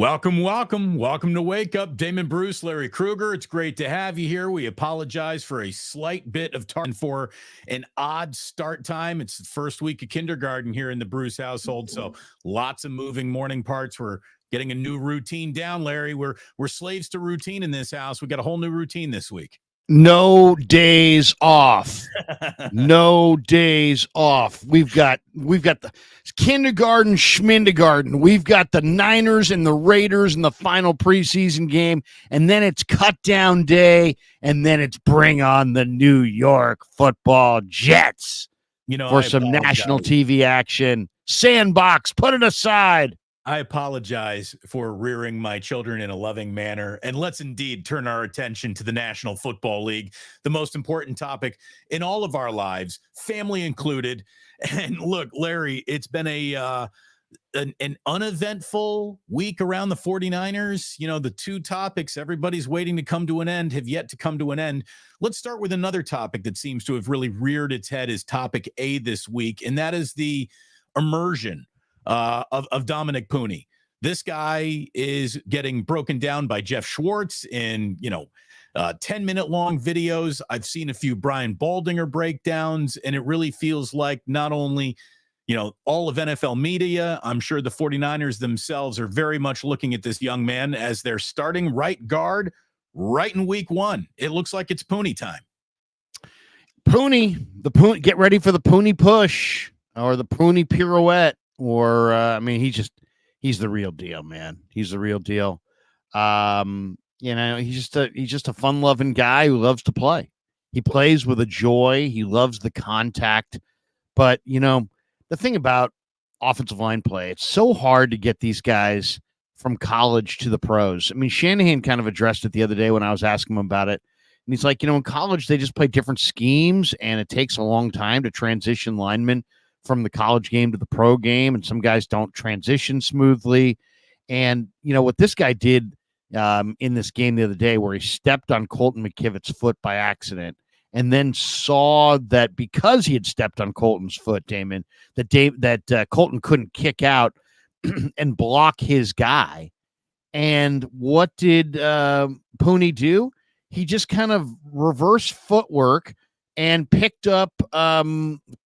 Welcome to Wake Up. Damon Bruce, Larry Krueger. It's great to have you here. We apologize for a slight bit of time for an odd start time. It's the first week of kindergarten here in the Bruce household, so lots of moving morning parts. We're getting a new routine down, Larry. We're slaves to routine in this house. We got a whole new routine this week. No days off. No days off. We've got the kindergarten, schmindergarten. We've got the Niners and the Raiders in the final preseason game, and then it's cut down day, and then it's bring on the New York Football Jets. For some national TV action. Sandbox, put it aside. I apologize for rearing my children in a loving manner, and let's indeed turn our attention to the National Football League, the most important topic in all of our lives, family included. And look, Larry, it's been an uneventful week around the 49ers. The two topics everybody's waiting to come to an end have yet to come to an end. Let's start with another topic that seems to have really reared its head as topic A this week, and that is the immersion of Dominic Puni. This guy is getting broken down by Jeff Schwartz in 10-minute long videos. I've seen a few Brian Baldinger breakdowns, and it really feels like not only all of NFL media, I'm sure the 49ers themselves are very much looking at this young man as their starting right guard right in week one. It looks like it's Puni time. Puni, get ready for the Puni push or the Puni pirouette. Or, he's the real deal, man. He's the real deal. He's just a fun-loving guy who loves to play. He plays with a joy. He loves the contact. But, the thing about offensive line play, it's so hard to get these guys from college to the pros. Shanahan kind of addressed it the other day when I was asking him about it. And he's like, in college, they just play different schemes, and it takes a long time to transition linemen from the college game to the pro game, and some guys don't transition smoothly. And what this guy did in this game the other day, where he stepped on Colton McKivitt's foot by accident, and then saw that because he had stepped on Colton's foot, Damon, that Colton couldn't kick out and block his guy. And what did Puni do? He just kind of reverse footwork and picked up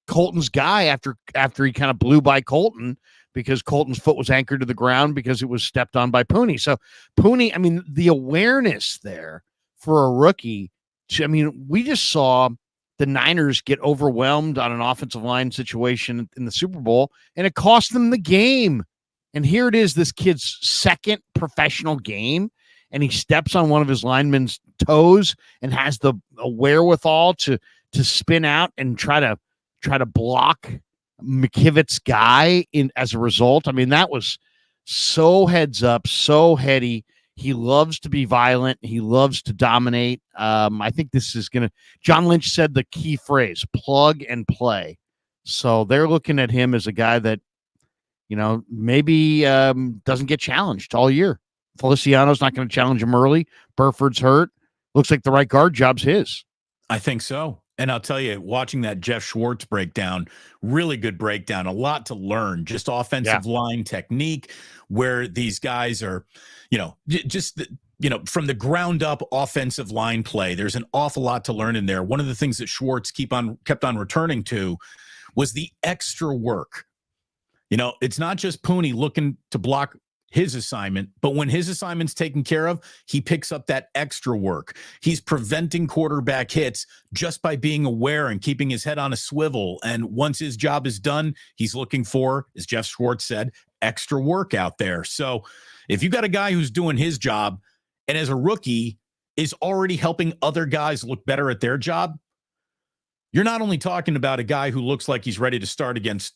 Colton's guy after he kind of blew by Colton, because Colton's foot was anchored to the ground because it was stepped on by Puni. So Puni, the awareness there for a rookie. We just saw the Niners get overwhelmed on an offensive line situation in the Super Bowl, and it cost them the game. And here it is, this kid's second professional game, and he steps on one of his linemen's toes and has the wherewithal to spin out and try to block McKivitt's guy as a result. That was so heads up, so heady. He loves to be violent. He loves to dominate. I think this is John Lynch said the key phrase, plug and play. So they're looking at him as a guy that, maybe doesn't get challenged all year. Feliciano's not going to challenge him early. Burford's hurt. Looks like the right guard job's his. I think so. And I'll tell you, watching that Jeff Schwartz breakdown, really good breakdown, a lot to learn, just offensive line technique, where these guys are, from the ground up offensive line play. There's an awful lot to learn in there. One of the things that Schwartz kept on returning to was the extra work. It's not just Puni looking to block his assignment, but when his assignment's taken care of, he picks up that extra work. He's preventing quarterback hits just by being aware and keeping his head on a swivel. And once his job is done, he's looking for, as Jeff Schwartz said, extra work out there. So if you got a guy who's doing his job and as a rookie is already helping other guys look better at their job, you're not only talking about a guy who looks like he's ready to start against,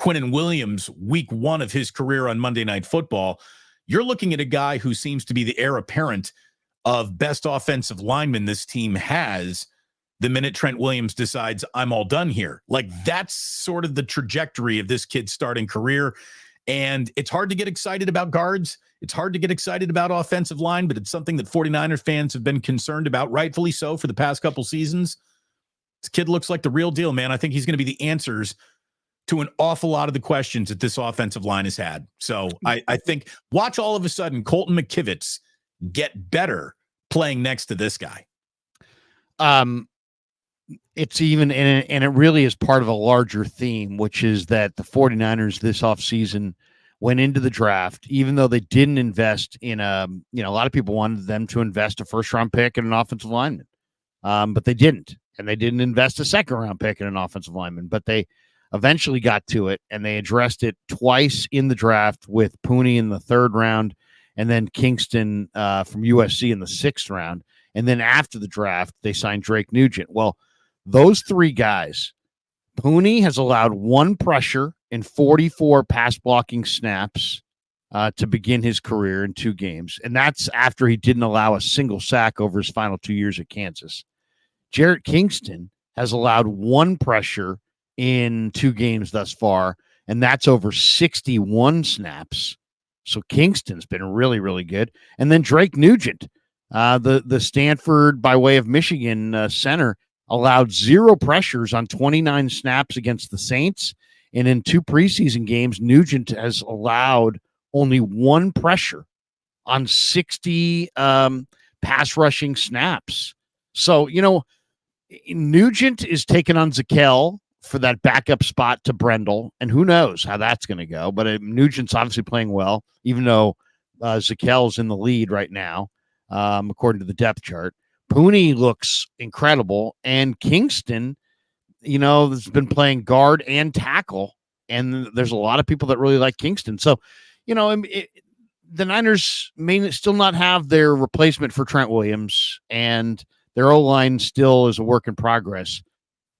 Trent Williams week one of his career on Monday Night Football. You're looking at a guy who seems to be the heir apparent of best offensive lineman this team has the minute Trent Williams decides I'm all done here. Like, that's sort of the trajectory of this kid's starting career. And it's hard to get excited about guards. It's hard to get excited about offensive line, but it's something that 49ers fans have been concerned about, rightfully so, for the past couple seasons. This kid looks like the real deal, man. I think he's going to be the answers to an awful lot of the questions that this offensive line has had. So I think watch all of a sudden Colton McKivitz get better playing next to this guy. It's even, and it really is part of a larger theme, which is that the 49ers this offseason went into the draft, even though they didn't invest in a lot of people wanted them to invest a first-round pick in an offensive lineman, but they didn't. And they didn't invest a second-round pick in an offensive lineman, but they eventually got to it, and they addressed it twice in the draft with Puni in the 3rd round and then Kingston from USC in the 6th round. And then after the draft, they signed Drake Nugent. Well, those 3 guys, Puni has allowed 1 pressure in 44 pass blocking snaps to begin his career in 2 games. And that's after he didn't allow a single sack over his final 2 years at Kansas. Jarrett Kingston has allowed 1 pressure in 2 games thus far, and that's over 61 snaps. So Kingston's been really, really good. And then Drake Nugent, the Stanford by way of Michigan center, allowed 0 pressures on 29 snaps against the Saints. And in 2 preseason games, Nugent has allowed only 1 pressure on 60 pass rushing snaps. So, Nugent is taking on Zakelj for that backup spot to Brendel, and who knows how that's going to go. But Nugent's obviously playing well, even though Zakelj's in the lead right now, according to the depth chart. Puni looks incredible, and Kingston, has been playing guard and tackle, and there's a lot of people that really like Kingston. So, the Niners may still not have their replacement for Trent Williams, and their O-line still is a work in progress.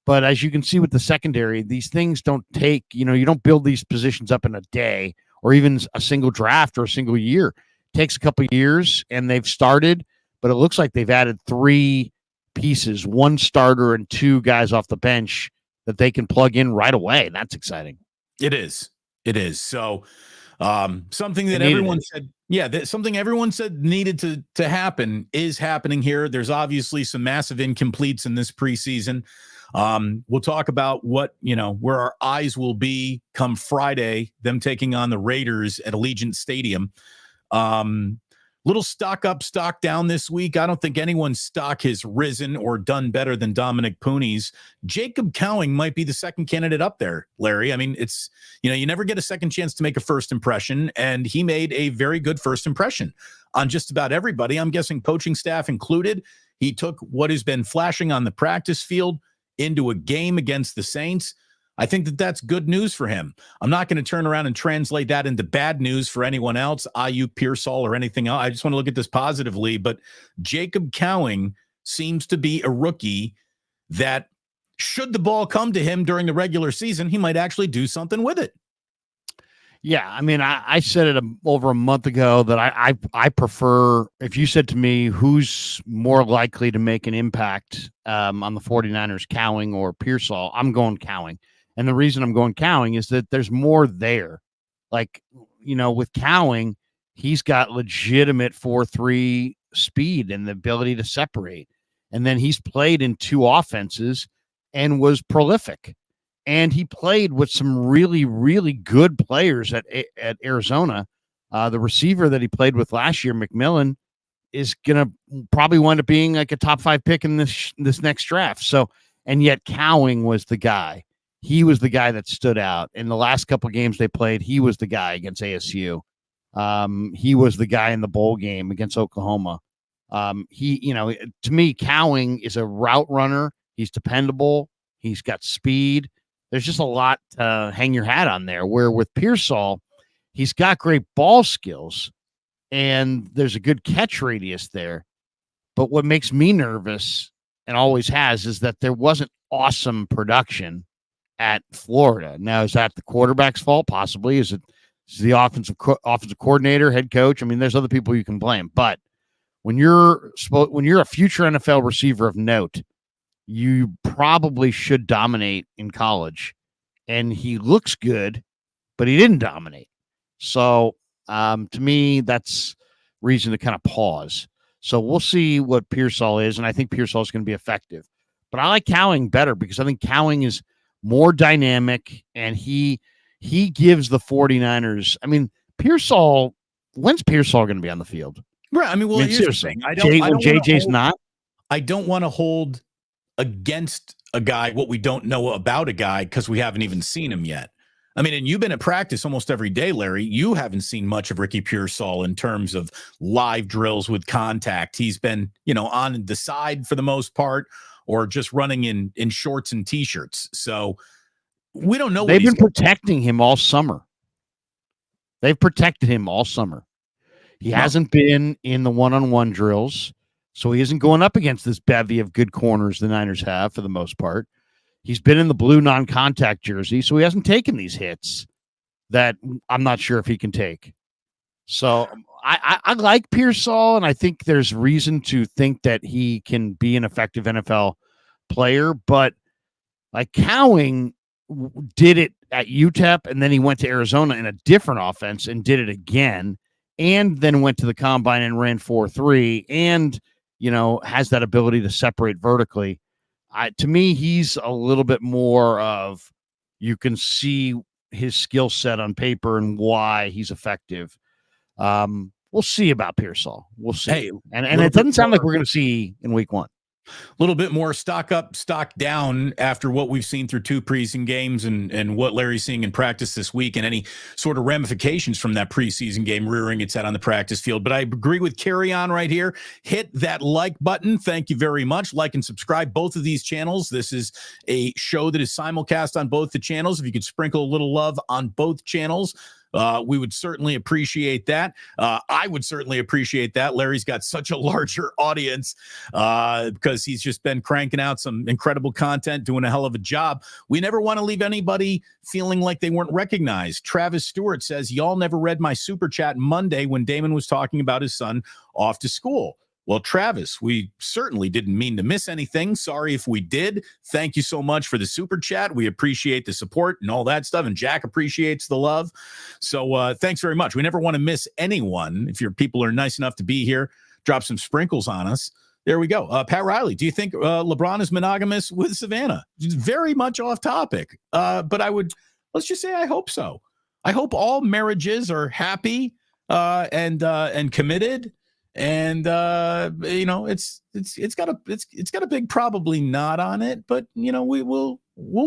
But as you can see with the secondary, these things don't take, you don't build these positions up in a day or even a single draft or a single year. It takes a couple of years, and they've started, but it looks like they've added 3 pieces, 1 starter and 2 guys off the bench that they can plug in right away. That's exciting. It is. So something that everyone said, something everyone said needed to happen is happening here. There's obviously some massive incompletes in this preseason. We'll talk about what, where our eyes will be come Friday, them taking on the Raiders at Allegiant Stadium. Little stock up, stock down this week. I don't think anyone's stock has risen or done better than Dominic Puni's. Jacob Cowing might be the second candidate up there, Larry. I mean, it's, you never get a second chance to make a first impression, and he made a very good first impression on just about everybody. I'm guessing coaching staff included. He took what has been flashing on the practice field into a game against the Saints. I think that that's good news for him. I'm not going to turn around and translate that into bad news for anyone else, Aiyuk, Pearsall, or anything else. I just want to look at this positively. But Jacob Cowing seems to be a rookie that, should the ball come to him during the regular season, he might actually do something with it. Yeah, I mean, I said it over a month ago that I prefer, if you said to me who's more likely to make an impact on the 49ers, Cowing or Pearsall, I'm going Cowing. And the reason I'm going Cowing is that there's more there. Like, with Cowing, he's got legitimate 4.3 speed and the ability to separate. And then he's played in 2 offenses and was prolific. And he played with some really, really good players at Arizona. The receiver that he played with last year, McMillan, is going to probably wind up being like a top 5 pick in this next draft. So, and yet Cowing was the guy. He was the guy that stood out. In the last couple of games they played, he was the guy against ASU. He was the guy in the bowl game against Oklahoma. To me, Cowing is a route runner. He's dependable. He's got speed. There's just a lot to hang your hat on there. Where with Pearsall, he's got great ball skills, and there's a good catch radius there. But what makes me nervous, and always has, is that there wasn't awesome production at Florida. Now, is that the quarterback's fault? Possibly. Is it the offensive coordinator, head coach? I mean, there's other people you can blame. But when you're a future NFL receiver of note, you probably should dominate in college. And he looks good, but he didn't dominate. So to me, that's reason to kind of pause. So we'll see what Pearsall is, and I think Pearsall is going to be effective. But I like Cowing better because I think Cowing is more dynamic, and he gives the 49ers. I mean, Pearsall, when's Pearsall going to be on the field? Right. I mean, well, here's seriously, the thing. when JJ's not. I don't want to hold against a guy what we don't know about a guy because we haven't even seen him yet. I mean, and you've been at practice almost every day, Larry. You haven't seen much of Ricky Pearsall in terms of live drills with contact. He's been, on the side for the most part, or just running in shorts and T-shirts. So we don't know. They've been protecting him all summer. They've protected him all summer. He hasn't been in the one-on-one drills, so he isn't going up against this bevy of good corners the Niners have for the most part. He's been in the blue non-contact jersey, so he hasn't taken these hits that I'm not sure if he can take. So I like Pearsall, and I think there's reason to think that he can be an effective NFL player, but like Cowing did it at UTEP, and then he went to Arizona in a different offense and did it again, and then went to the combine and ran 4.3, and has that ability to separate vertically. To me, he's a little bit more of, you can see his skill set on paper and why he's effective. We'll see about Pearsall. We'll see. Hey, and it doesn't sound like we're going to see in week 1. A little bit more stock up, stock down after what we've seen through 2 preseason games and what Larry's seeing in practice this week, and any sort of ramifications from that preseason game rearing its head on the practice field. But I agree with Carry On right here. Hit that like button. Thank you very much. Like and subscribe both of these channels. This is a show that is simulcast on both the channels. If you could sprinkle a little love on both channels, we would certainly appreciate that. I would certainly appreciate that. Larry's got such a larger audience because he's just been cranking out some incredible content, doing a hell of a job. We never want to leave anybody feeling like they weren't recognized. Travis Stewart says, y'all never read my super chat Monday when Damon was talking about his son off to school. Well, Travis, we certainly didn't mean to miss anything. Sorry if we did. Thank you so much for the super chat. We appreciate the support and all that stuff. And Jack appreciates the love. So thanks very much. We never want to miss anyone. If your people are nice enough to be here, drop some sprinkles on us. There we go. Pat Riley, do you think LeBron is monogamous with Savannah? Very much off topic. But let's just say I hope so. I hope all marriages are happy and committed. And it's got a big probably not on it, but we'll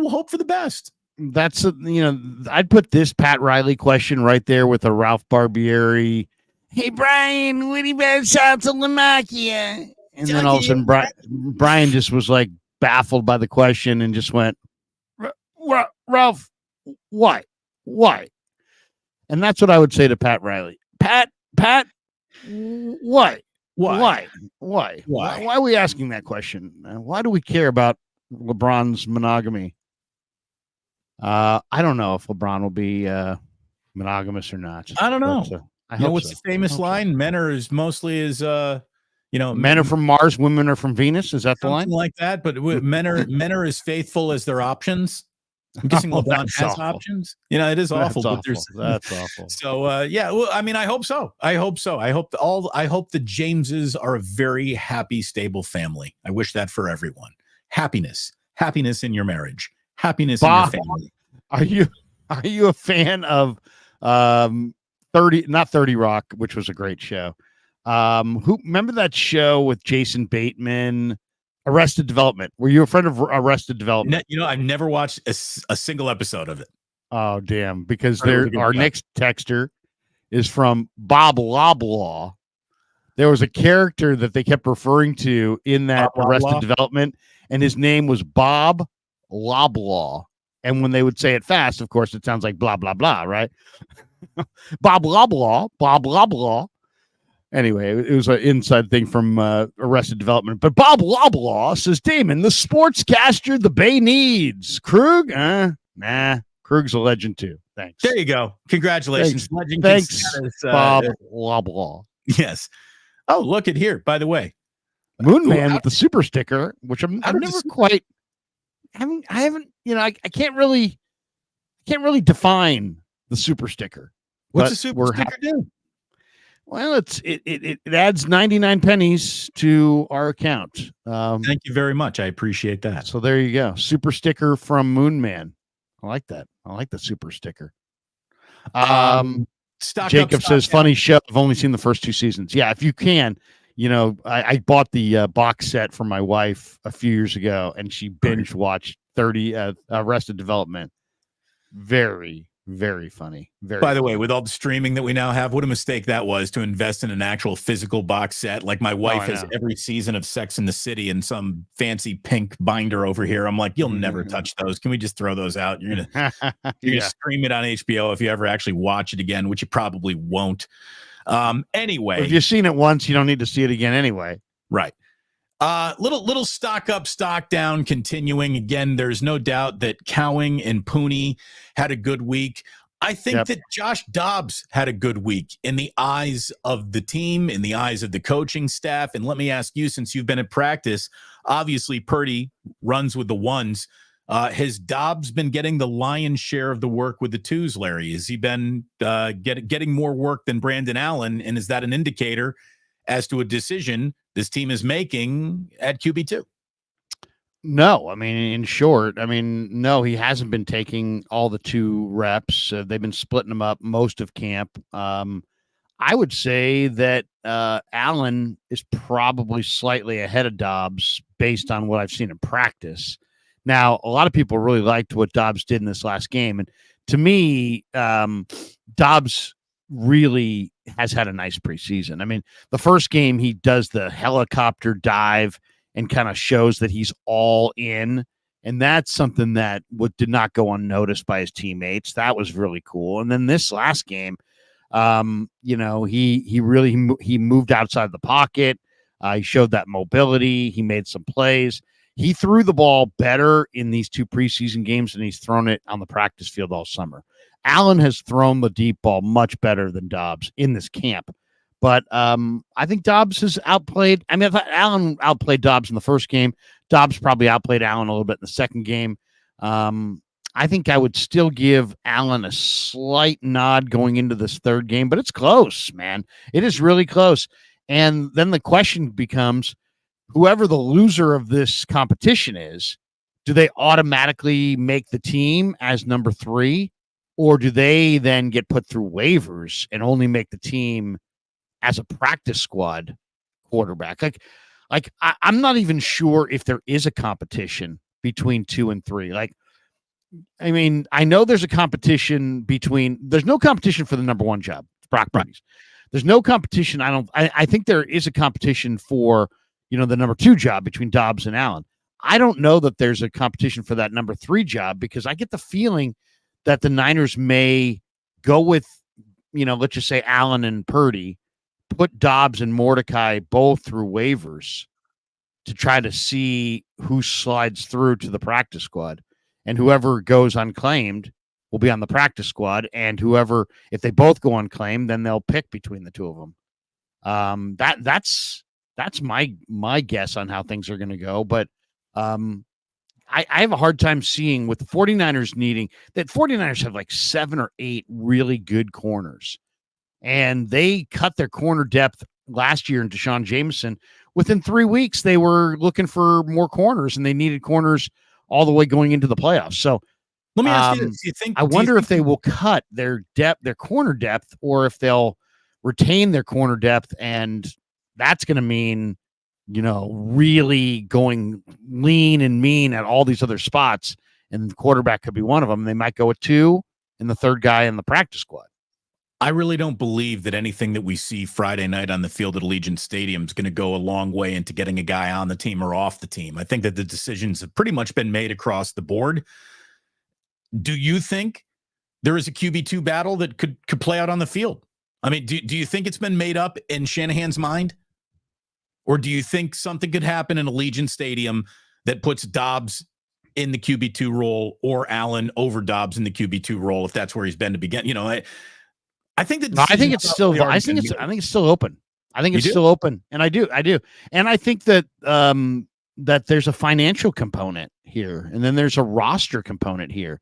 hope for the best. That's I'd put this Pat Riley question right there with a Ralph Barbieri. Hey Brian, what about shout to Lamachia? And then all of a sudden Brian just was like baffled by the question and just went, Ralph, why? And that's what I would say to Pat Riley. Pat. Why are we asking that question? Why do we care about LeBron's monogamy? I don't know if LeBron will be monogamous or not. I don't know. I hope what's the famous line? Men are as mostly as men are from Mars, women are from Venus. Is that the line? Something like that. But men are as faithful as their options. I'm guessing LeBron has options. It is awful. That's awful. So well, I mean, I hope so. I hope the Jameses are a very happy, stable family. I wish that for everyone. Happiness in your marriage. Happiness Bob, in your family. Are you a fan of 30 Rock, which was a great show? Who remember that show with Jason Bateman? Arrested Development. Were you a friend of Arrested Development? I've never watched a single episode of it. Oh, damn. Because our next texter is from Bob Loblaw. There was a character that they kept referring to in that Arrested Development, and his name was Bob Loblaw. And when they would say it fast, of course, it sounds like blah, blah, blah, right? Bob Loblaw. Anyway, it was an inside thing from Arrested Development. But Bob Loblaw says, Damon, the sportscaster the Bay needs. Krug? Nah. Krug's a legend, too. Thanks. There you go. Congratulations. Thanks Bob Loblaw. Yes. Oh, look at here, by the way. Moonman with the super sticker, which I've never quite... I haven't, I can't really define the super sticker. What's a super sticker do? Well, it adds 99 pennies to our account. Thank you very much. I appreciate that. So there you go. Super sticker from Moonman. I like that. I like the super sticker. Jacob says, funny show. I've only seen the first 2 seasons. Yeah, if you can, I bought the box set for my wife a few years ago, and she binge watched 30 Arrested Development. Very, very funny. By the way, with all the streaming that we now have, what a mistake that was to invest in an actual physical box set. Like my wife has every season of Sex in the City in some fancy pink binder over here. I'm like, you'll never touch those. Can we just throw those out? You're gonna stream it on HBO if you ever actually watch it again, which you probably won't. Anyway, if you've seen it once, you don't need to see it again anyway. Right. Little stock up, stock down continuing. Again, there's no doubt that Cowing and Puni had a good week. I think that Josh Dobbs had a good week in the eyes of the team, in the eyes of the coaching staff. And let me ask you, since you've been at practice, obviously Purdy runs with the ones. Has Dobbs been getting the lion's share of the work with the twos, Larry? Has he been getting more work than Brandon Allen? And is that an indicator as to a decision this team is making at QB2? No, I mean, in short, no, he hasn't been taking all the 2 reps. They've been splitting them up most of camp. I would say that Allen is probably slightly ahead of Dobbs based on what I've seen in practice. Now, a lot of people really liked what Dobbs did in this last game. And to me, Dobbs really has had a nice preseason. I mean, the first game, he does the helicopter dive and kind of shows that he's all in. And that's something that did not go unnoticed by his teammates. That was really cool. And then this last game, he moved outside the pocket. He showed that mobility. He made some plays. He threw the ball better in these 2 preseason games than he's thrown it on the practice field all summer. Allen has thrown the deep ball much better than Dobbs in this camp. But I think Dobbs has outplayed. I thought Allen outplayed Dobbs in the first game. Dobbs probably outplayed Allen a little bit in the second game. I think I would still give Allen a slight nod going into this third game, but it's close, man. It is really close. And then the question becomes, whoever the loser of this competition is, do they automatically make the team as number 3? Or do they then get put through waivers and only make the team as a practice squad quarterback? I'm not even sure if there is a competition between 2 and 3. I know there's a competition there's no competition for the number 1 job, Brock Purdy. There's no competition. I think there is a competition for, the number 2 job between Dobbs and Allen. I don't know that there's a competition for that number 3 job, because I get the feeling that the Niners may go with, let's just say Allen and Purdy, put Dobbs and Mordecai both through waivers to try to see who slides through to the practice squad. And whoever goes unclaimed will be on the practice squad. And whoever, if they both go unclaimed, then they'll pick between the 2 of them. That's my guess on how things are going to go. But I have a hard time seeing with the 49ers needing that 49ers have 7 or 8 really good corners, and they cut their corner depth last year in Deshaun Jameson. Within 3 weeks, they were looking for more corners, and they needed corners all the way going into the playoffs. So let me ask you this. I wonder if they will cut their corner depth, or if they'll retain their corner depth. And that's going to mean, really going lean and mean at all these other spots, and the quarterback could be one of them. They might go with 2 and the third guy in the practice squad. I really don't believe that anything that we see Friday night on the field at Allegiant Stadium is going to go a long way into getting a guy on the team or off the team. I think that the decisions have pretty much been made across the board. Do you think there is a QB2 battle that could play out on the field? I mean, do you think it's been made up in Shanahan's mind? Or do you think something could happen in Allegiant Stadium that puts Dobbs in the QB2 role, or Allen over Dobbs in the QB2 role, if that's where he's been to begin? I think that I think it's still open. I think it's still open. And I do. And I think that that there's a financial component here, and then there's a roster component here.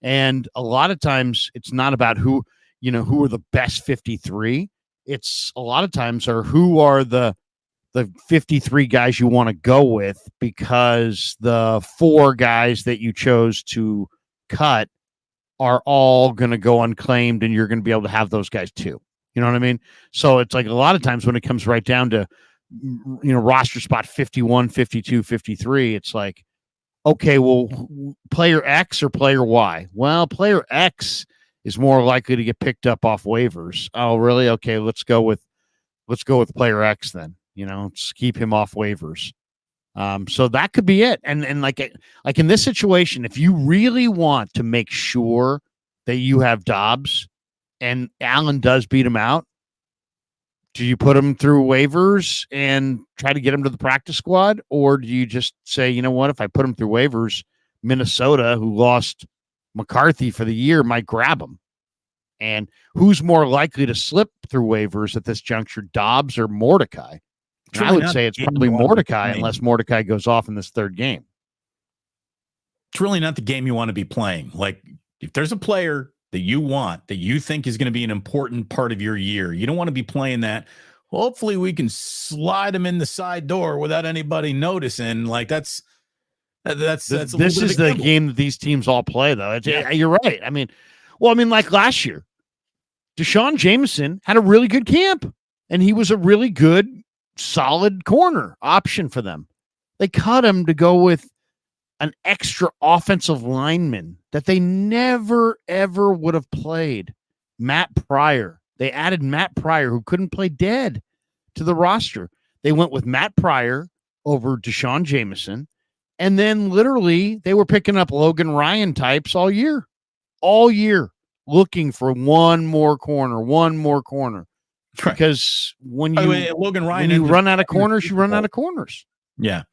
And a lot of times it's not about who are the best 53. it's a lot of times are who are the 53 guys you want to go with, because the 4 guys that you chose to cut are all going to go unclaimed, and you're going to be able to have those guys too. You know what I mean? So it's like a lot of times when it comes right down to, roster spot 51, 52, 53, it's like, okay, well, player X or player Y? Well, player X is more likely to get picked up off waivers. Oh, really? Okay, let's go with player X then. Just keep him off waivers. So that could be it. And like in this situation, if you really want to make sure that you have Dobbs and Allen does beat him out, do you put him through waivers and try to get him to the practice squad? Or do you just say, you know what, if I put him through waivers, Minnesota, who lost McCarthy for the year, might grab him? And who's more likely to slip through waivers at this juncture, Dobbs or Mordecai? I would say it's probably Mordecai, unless Mordecai goes off in this third game. It's really not the game you want to be playing. Like, if there's a player that you want, that you think is going to be an important part of your year, you don't want to be playing that. Hopefully we can slide him in the side door without anybody noticing. Like, that's this is the game that these teams all play, though. You're right. I mean, like last year, Deshaun Jameson had a really good camp, and he was a really good, solid corner option for them. They cut him to go with an extra offensive lineman that they never, ever would have played, Matt Pryor. They added Matt Pryor, who couldn't play dead, to the roster. They went with Matt Pryor over Deshaun Jameson, and then literally they were picking up Logan Ryan types all year, looking for one more corner. Right. Because when Logan Ryan, when you run out of corners, you run out of corners. Yeah.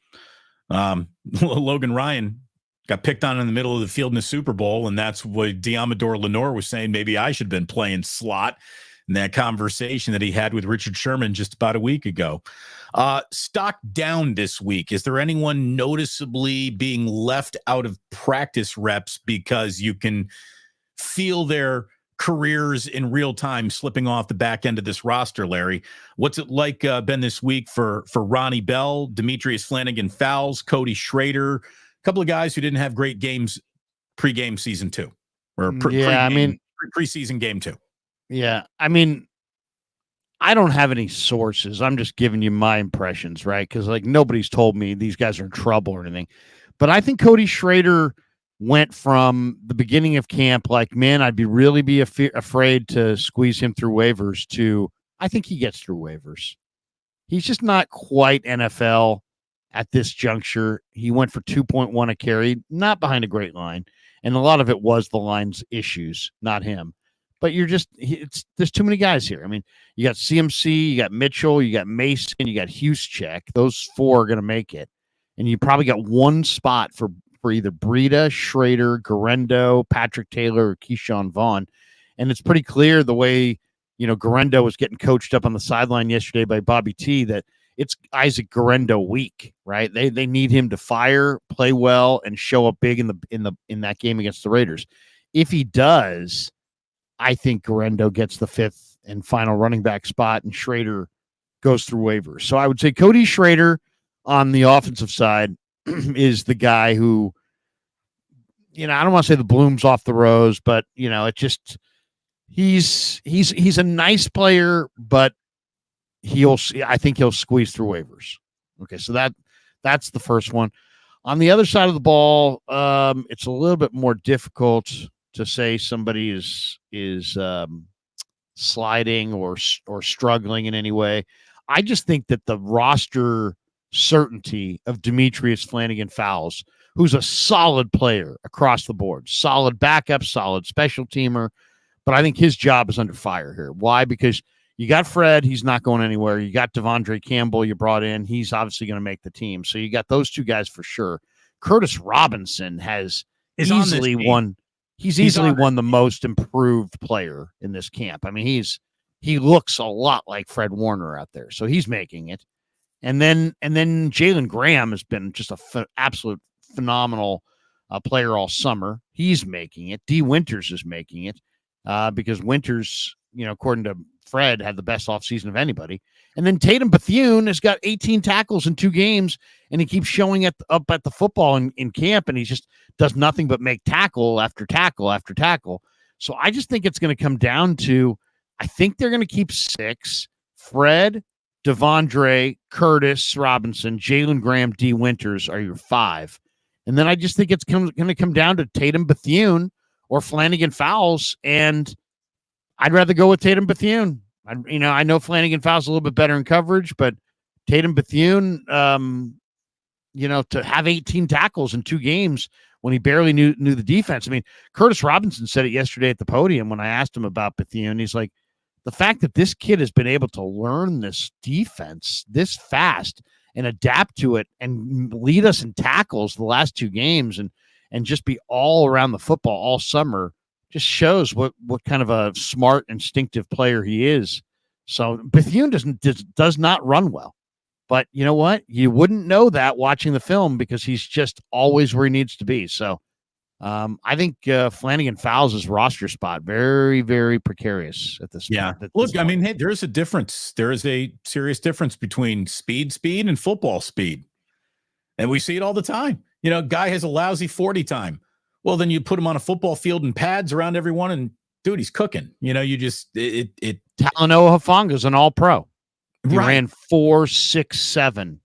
Logan Ryan got picked on in the middle of the field in the Super Bowl, and that's what Diamador Lenore was saying. Maybe I should have been playing slot in that conversation that he had with Richard Sherman just about a week ago. Stock down this week. Is there anyone noticeably being left out of practice reps because you can feel their careers in real time slipping off the back end of this roster, Larry? What's it like been this week for Ronnie Bell, Demetrius Flanagan-Fowles, Cody Schrader, a couple of guys who didn't have great games pre-game season 2 or preseason game 2? Yeah, I mean, I don't have any sources. I'm just giving you my impressions, right? Because like nobody's told me these guys are in trouble or anything. But I think Cody Schrader went from the beginning of camp like, man, I'd really be afraid to squeeze him through waivers, to I think he gets through waivers. He's just not quite NFL at this juncture. He went for 2.1 a carry, not behind a great line. And a lot of it was the line's issues, not him. But there's too many guys here. I mean, you got CMC, you got Mitchell, you got Mason, you got Juszczyk. Those 4 are going to make it. And you probably got one spot for either Breida, Schrader, Guerendo, Patrick Taylor, or Keyshawn Vaughn. And it's pretty clear the way, Guerendo was getting coached up on the sideline yesterday by Bobby T, that it's Isaac Guerendo week, right? They need him to fire, play well, and show up big in that game against the Raiders. If he does, I think Guerendo gets the 5th and final running back spot, and Schrader goes through waivers. So I would say Cody Schrader on the offensive side is the guy who, I don't want to say the bloom's off the rose, but it just, he's a nice player, but I think he'll squeeze through waivers. Okay. So that's the first one. On the other side of the ball, it's a little bit more difficult to say somebody is sliding or struggling in any way. I just think that the roster certainty of Demetrius Flanagan-Fowles, who's a solid player across the board, solid backup, solid special teamer, but I think his job is under fire here. Why? Because you got Fred, he's not going anywhere. You got Devondre Campbell you brought in, he's obviously going to make the team. So you got those 2 guys for sure. Curtis Robinson is easily won the most improved player in this camp. I mean, he looks a lot like Fred Warner out there, so he's making it. And then Jalen Graham has been just an absolute phenomenal player all summer. He's making it. D. Winters is making it because Winters according to Fred, had the best offseason of anybody. And then Tatum Bethune has got 18 tackles in 2 games, and he keeps showing up at the football in camp, and he just does nothing but make tackle after tackle after tackle. So I just think it's going to come down to, I think they're going to keep 6. Fred, Devondre, Curtis Robinson, Jalen Graham, D. Winters are your 5. And then I just think it's going to come down to Tatum Bethune or Flanagan Fowles, and I'd rather go with Tatum Bethune. I know Flanagan Fowles a little bit better in coverage, but Tatum Bethune, to have 18 tackles in 2 games when he barely knew the defense. I mean, Curtis Robinson said it yesterday at the podium when I asked him about Bethune. He's like, the fact that this kid has been able to learn this defense this fast and adapt to it and lead us in tackles the last 2 games and just be all around the football all summer just shows what kind of a smart, instinctive player he is. So Bethune does not run well. But you know what? You wouldn't know that watching the film because he's just always where he needs to be. So I think Flanagan Fowles' roster spot very, very precarious at this point. Yeah. Look, I mean, hey, there's a difference. There is a serious difference between speed and football speed. And we see it all the time. Guy has a lousy 40 time. Well, then you put him on a football field and pads around everyone, and dude, he's cooking. You just it. Talanoa Hufanga's an all-pro. He right. ran 4.67.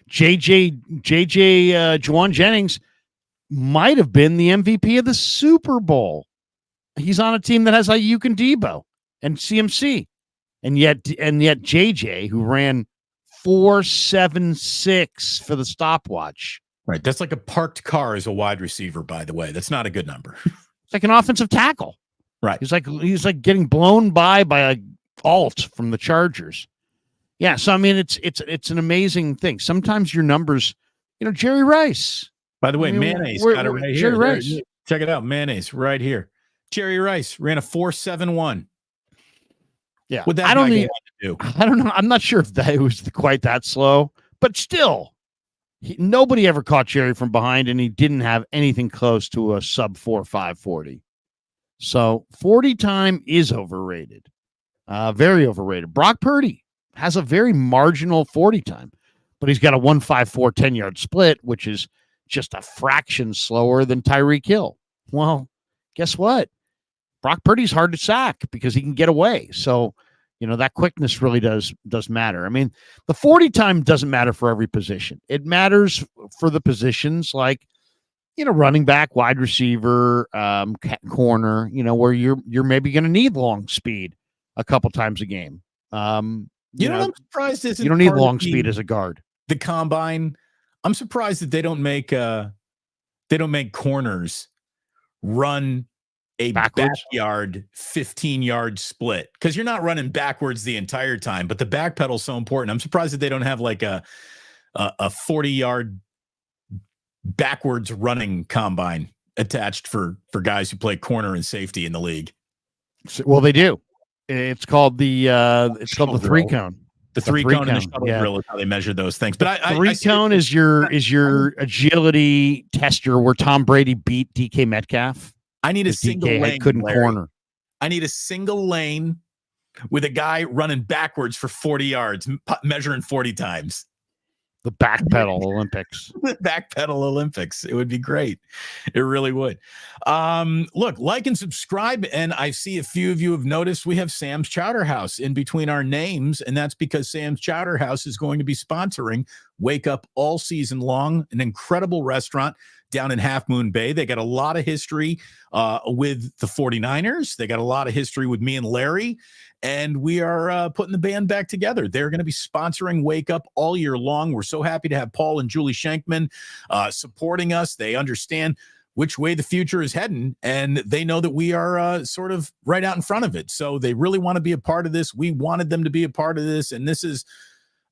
JJ Juwan Jennings might have been the MVP of the Super Bowl. He's on a team that has Aiyuk and Debo and CMC, and yet JJ, who ran 4.76 for the stopwatch. Right. That's like a parked car as a wide receiver, by the way. That's not a good number. It's like an offensive tackle. Right. He's like getting blown by a alt from the Chargers. Yeah. So, I mean, it's an amazing thing. Sometimes your numbers, Jerry Rice. By the way, Mayonnaise got it right here. Jerry Rice. Check it out. Mayonnaise right here. Jerry Rice ran a 4.71. Yeah. What that I don't guy need, do? I don't know. I'm not sure if that was quite that slow, but still. Nobody ever caught Jerry from behind, and he didn't have anything close to a sub 4.5 40. So 40 time is overrated, very overrated. Brock Purdy has a very marginal 40 time, but he's got a 1.54 10-yard split, which is just a fraction slower than Tyreek Hill. Well, guess what? Brock Purdy's hard to sack because he can get away. So, that quickness really does matter. I mean, the 40 time doesn't matter for every position. It matters for the positions like, running back, wide receiver, corner, where you're maybe going to need long speed a couple times a game. I'm surprised isn't you don't need long speed as a guard. The combine, I'm surprised that they don't make corners run a backyard 15-yard split, because you're not running backwards the entire time, but the back pedal is so important. I'm surprised that they don't have like a 40-yard backwards running combine attached for guys who play corner and safety in the league. Well, they do. It's called the 3-cone. The 3-cone and the shuttle drill is how they measure those things. But 3-cone is your agility tester where Tom Brady beat DK Metcalf. I need a single lane. Couldn't corner. I need a single lane with a guy running backwards for 40 yards, measuring 40 times. The back pedal Olympics. The back pedal Olympics. It would be great. It really would. Look, like and subscribe. And I see a few of you have noticed we have Sam's Chowder House in between our names. And that's because Sam's Chowder House is going to be sponsoring Wake Up all season long, an incredible restaurant down in Half Moon Bay. They got a lot of history with the 49ers. They got a lot of history with me and Larry. And we are putting the band back together. They're going to be sponsoring Wake Up all year long. We're so happy to have Paul and Julie Schenkman supporting us. They understand which way the future is heading, and they know that we are sort of right out in front of it. So they really want to be a part of this. We wanted them to be a part of this. And this is,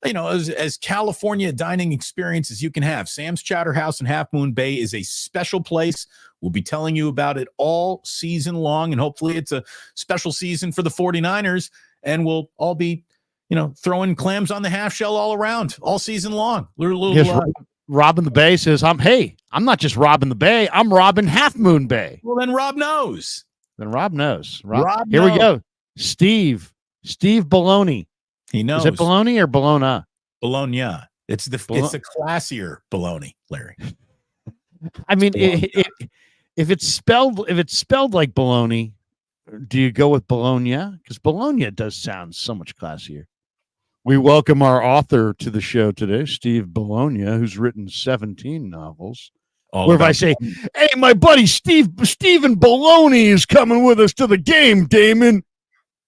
as California dining experience as you can have. Sam's Chowder House in Half Moon Bay is a special place. We'll be telling you about it all season long, and hopefully it's a special season for the 49ers, and we'll all be, throwing clams on the half shell all around all season long. Robbing the Bay says, I'm not just robbing the Bay, I'm robbing Half Moon Bay. Well, then Rob knows. Then Rob knows. Rob Here knows. we go. Steve Baloney. He knows. Is it Bologna or Bologna? Bologna. It's the classier Bologna, Larry. I mean, if it's spelled like Bologna, do you go with Bologna? Because Bologna does sound so much classier. We welcome our author to the show today, Steve Bologna, who's written 17 novels. Or if I say, hey, my buddy Stephen Bologna is coming with us to the game, Damon.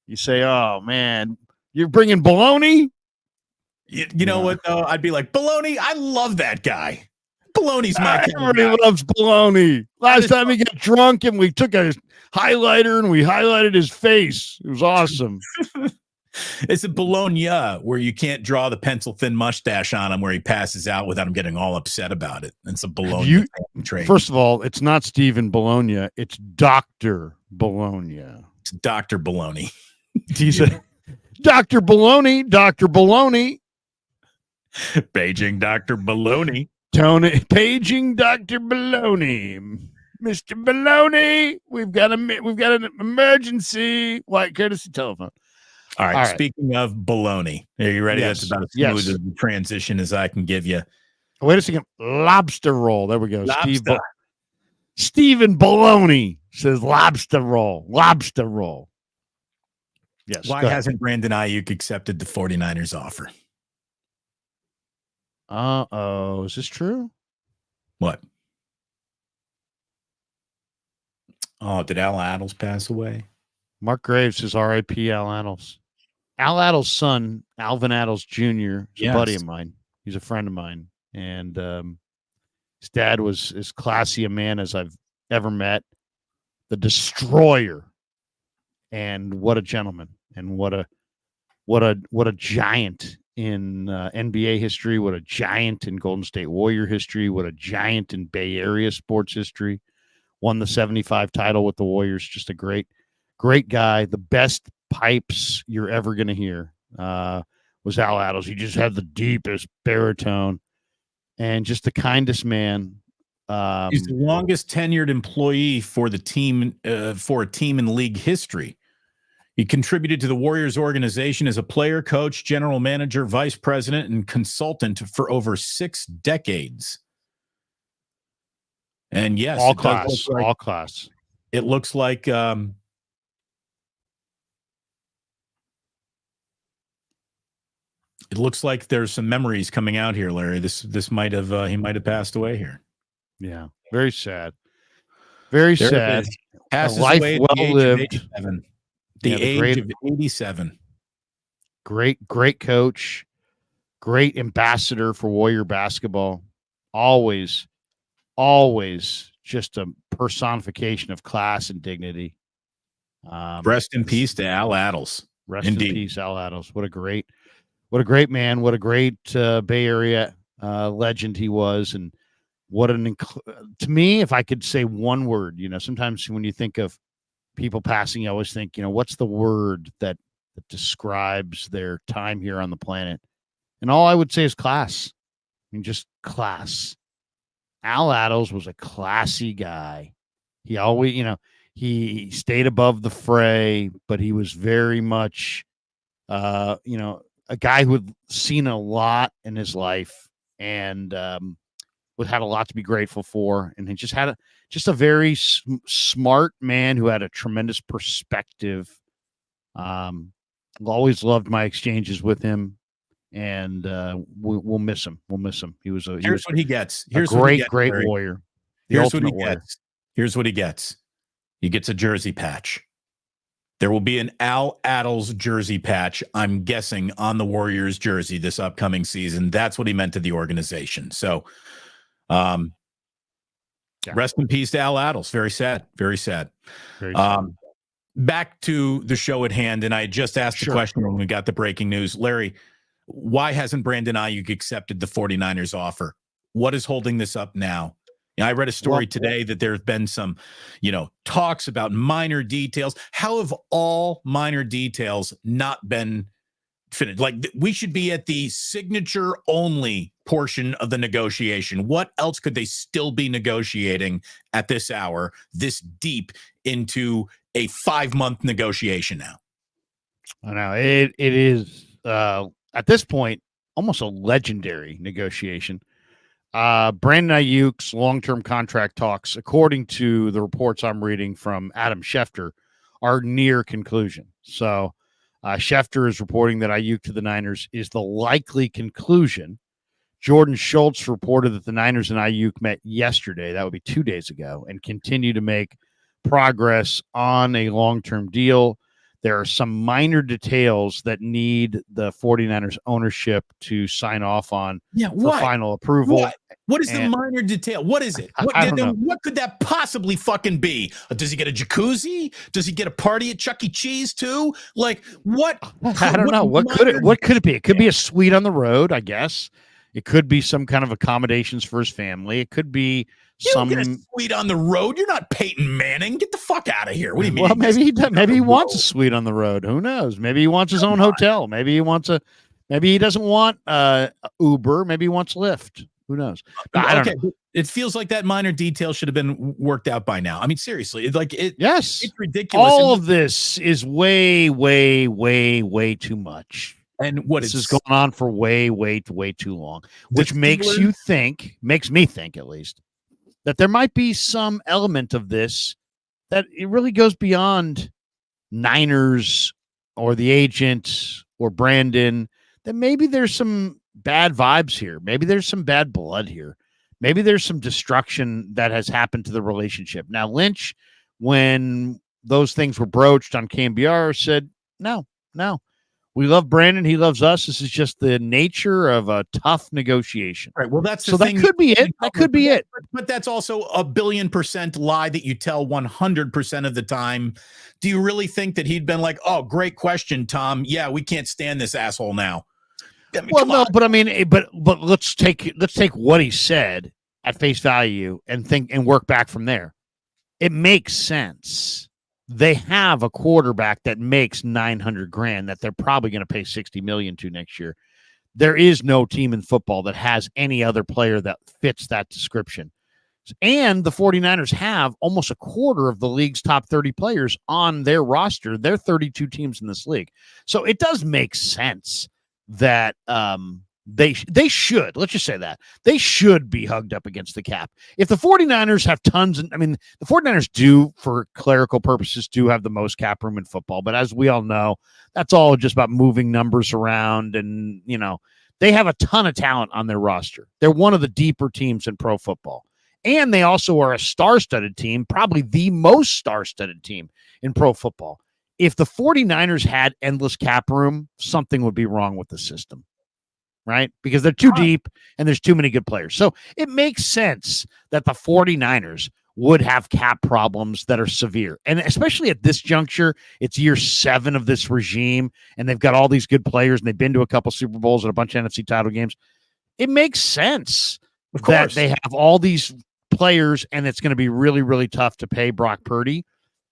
You say, oh, man, you're bringing Bologna? You know what, though? I'd be like, Bologna, I love that guy. Bologna's my kind of Everybody guy. loves Bologna. Last time he got drunk and we took a highlighter and we highlighted his face. It was awesome. It's a Bologna where you can't draw the pencil-thin mustache on him where he passes out without him getting all upset about it. It's a Bologna trait. First of all, it's not Stephen Bologna. It's Dr. Bologna. It's Dr. Bologna. He's a Dr. Bologna, Dr. Bologna. Paging Dr. Bologna. Paging Dr. Bologna. Mr. Bologna, we've got an emergency. White courtesy telephone. All right. Speaking of bologna, are you ready? Yes. That's about as smooth a transition as I can give you. Wait a second. Lobster roll. There we go. Lobster. Stephen Bologna says lobster roll. Lobster roll. Yes. Why hasn't Brandon Aiyuk accepted the 49ers offer? Uh-oh. Is this true? What? Oh, did Al Attles pass away? Mark Graves says R.I.P. Al Attles. Al Attles' son, Alvin Attles Jr., is a buddy of mine. He's a friend of mine. And his dad was as classy a man as I've ever met. The destroyer. And what a gentleman. And what a giant in NBA history. What a giant in Golden State Warrior history. What a giant in Bay Area sports history. Won the 75 title with the Warriors. Just a great guy. The best pipes you're ever going to hear was Al Attles. He just had the deepest baritone and just the kindest man. He's the longest tenured employee for the team, for a team in league history. He contributed to the Warriors organization as a player, coach, general manager, vice president, and consultant for over 6 decades. And yes, all class. It looks like it looks like there's some memories coming out here, Larry. This might have he might have passed away here. Yeah, very sad. Very sad. Passes a life away well lived. The age of 87. Great coach. Great ambassador for Warrior basketball. Always just a personification of class and dignity. Rest in peace to Al Attles. Rest in peace, Al Attles. What a great man. What a great Bay Area legend he was. And what to me, if I could say one word, sometimes when you think of people passing, you always think, what's the word that describes their time here on the planet? And all I would say is class. I mean, just class. Al Attles was a classy guy. He always, he stayed above the fray, but he was very much, a guy who had seen a lot in his life and had a lot to be grateful for. And he just had a very smart man who had a tremendous perspective. Always loved my exchanges with him. And we'll miss him. We'll miss him. Here's what he gets. Here's a great warrior. Here's what he gets. Here's what he gets. He gets a jersey patch. There will be an Al Attles jersey patch, I'm guessing, on the Warriors jersey this upcoming season. That's what he meant to the organization. So, rest in peace to Al Attles. Very sad. Very sad. Very sad. Back to the show at hand, and I just asked the question when we got the breaking news. Larry, why hasn't Brandon Aiyuk accepted the 49ers offer? What is holding this up now? I read a story today that there have been some, talks about minor details. How have all minor details not been finished? Like, we should be at the signature only portion of the negotiation? What else could they still be negotiating at this hour, this deep into a 5-month negotiation now? I know it is at this point almost a legendary negotiation. Brandon Aiyuk's long-term contract talks, according to the reports I'm reading from Adam Schefter, are near conclusion. So Schefter is reporting that Aiyuk to the Niners is the likely conclusion. Jordan Schultz reported that the Niners and Aiyuk met yesterday. That would be 2 days ago, and continue to make progress on a long-term deal. There are some minor details that need the 49ers ownership to sign off on for final approval. What is the minor detail? What is it? What could that possibly fucking be? Does he get a jacuzzi? Does he get a party at Chuck E. Cheese too? Like what? I don't know. What could it be? It could be a suite on the road, I guess. It could be some kind of accommodations for his family. It could be some suite on the road. You're not Peyton Manning. Get the fuck out of here. What do you mean? Well, maybe he does. Maybe he wants a suite on the road. Who knows? Maybe he wants his own hotel. Maybe he doesn't want Uber. Maybe he wants Lyft. Who knows? I don't know. It feels like that minor detail should have been worked out by now. I mean, seriously, yes, it's ridiculous. All of this is way, way, way, way too much. And this is going on for way, way, way too long, which makes me think at least, that there might be some element of this that it really goes beyond Niners or the agent or Brandon, that maybe there's some bad vibes here. Maybe there's some bad blood here. Maybe there's some destruction that has happened to the relationship. Now, Lynch, when those things were broached on KMBR, said, no. We love Brandon. He loves us. This is just the nature of a tough negotiation. Right. Well, that could be it. That could be it. But that's also a 1,000,000,000% lie that you tell 100% of the time. Do you really think that he'd been like, "Oh, great question, Tom. Yeah, we can't stand this asshole now"? Well, no, but I mean, but let's take what he said at face value and work back from there. It makes sense. They have a quarterback that makes $900,000 that they're probably going to pay $60 million to next year. There is no team in football that has any other player that fits that description. And the 49ers have almost a quarter of the league's top 30 players on their roster. There are 32 teams in this league. So it does make sense that they should, let's just say that, they should be hugged up against the cap. If the 49ers have tons, the 49ers do, for clerical purposes, do have the most cap room in football. But as we all know, that's all just about moving numbers around. And, they have a ton of talent on their roster. They're one of the deeper teams in pro football. And they also are a star-studded team, probably the most star-studded team in pro football. If the 49ers had endless cap room, something would be wrong with the system. Right? Because they're too deep and there's too many good players. So it makes sense that the 49ers would have cap problems that are severe. And especially at this juncture, it's year 7 of this regime, and they've got all these good players, and they've been to a couple Super Bowls and a bunch of NFC title games. It makes sense that they have all these players, and it's going to be really, really tough to pay Brock Purdy.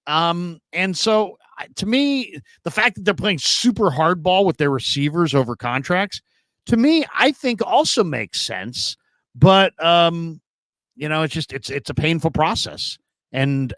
And so to me, the fact that they're playing super hardball with their receivers over contracts, to me, I think also makes sense, but it's a painful process, and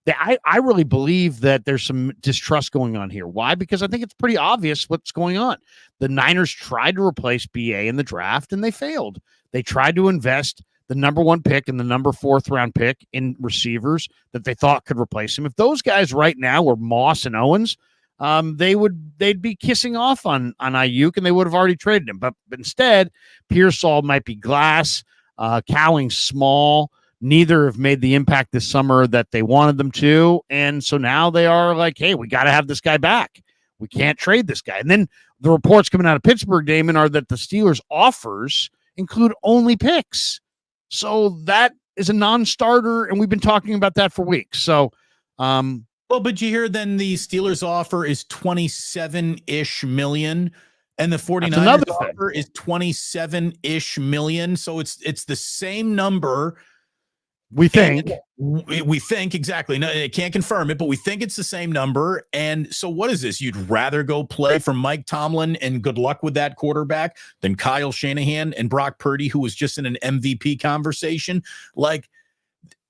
I really believe that there's some distrust going on here. Why? Because I think it's pretty obvious what's going on. The Niners tried to replace BA in the draft, and they failed. They tried to invest the number 1 pick and the number 4th round pick in receivers that they thought could replace him. If those guys right now were Moss and Owens, they'd be kissing off on Aiyuk, and they would have already traded him. But instead, Pearsall might be glass, Cowing small. Neither have made the impact this summer that they wanted them to. And so now they are like, hey, we got to have this guy back. We can't trade this guy. And then the reports coming out of Pittsburgh, Damon, are that the Steelers' offers include only picks. So that is a non-starter, and we've been talking about that for weeks. So, well, but you hear then the Steelers offer is 27-ish million, and the 49ers offer is 27-ish million. So it's the same number. We think. We think exactly. No, it can't confirm it, but we think it's the same number. And so what is this? You'd rather go play for Mike Tomlin and good luck with that quarterback than Kyle Shanahan and Brock Purdy, who was just in an MVP conversation? Like,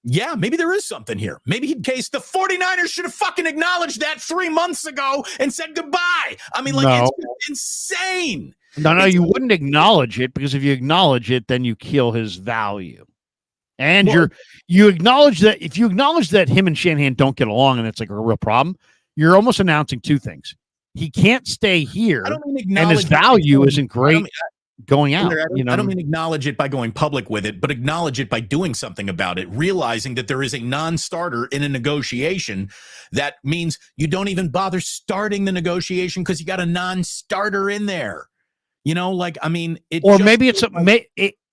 yeah, maybe there is something here. Maybe he'd case the 49ers should have fucking acknowledged that 3 months ago and said goodbye. I mean, like, No. it's insane. No, you wouldn't acknowledge it, because if you acknowledge it, then you kill his value. And you acknowledge that if you acknowledge that him and Shanahan don't get along and it's like a real problem, you're almost announcing two things. He can't stay here, and his value isn't great going out. I don't mean acknowledge it by going public with it, but acknowledge it by doing something about it, realizing that there is a non-starter in a negotiation. That means you don't even bother starting the negotiation because you got a non-starter in there. Like, I mean, maybe it's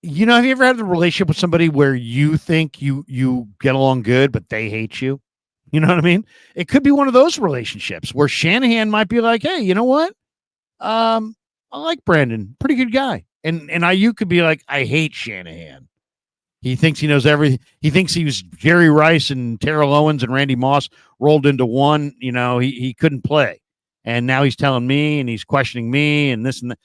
have you ever had a relationship with somebody where you think you get along good, but they hate you? You know what I mean? It could be one of those relationships where Shanahan might be like, hey, you know what? I like Brandon, pretty good guy. And Aiyuk could be like, I hate Shanahan. He thinks he knows everything. He thinks he was Jerry Rice and Terrell Owens and Randy Moss rolled into one. He couldn't play. And now he's telling me and he's questioning me and this and that.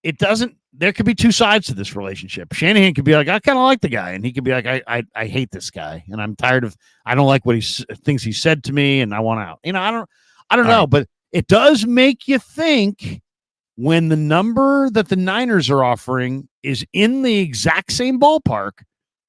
It doesn't, there could be two sides to this relationship. Shanahan could be like, I kind of like the guy. And he could be like, I hate this guy. And I'm tired of, I don't like what he thinks he said to me. And I want out. I don't know, but it does make you think when the number that the Niners are offering is in the exact same ballpark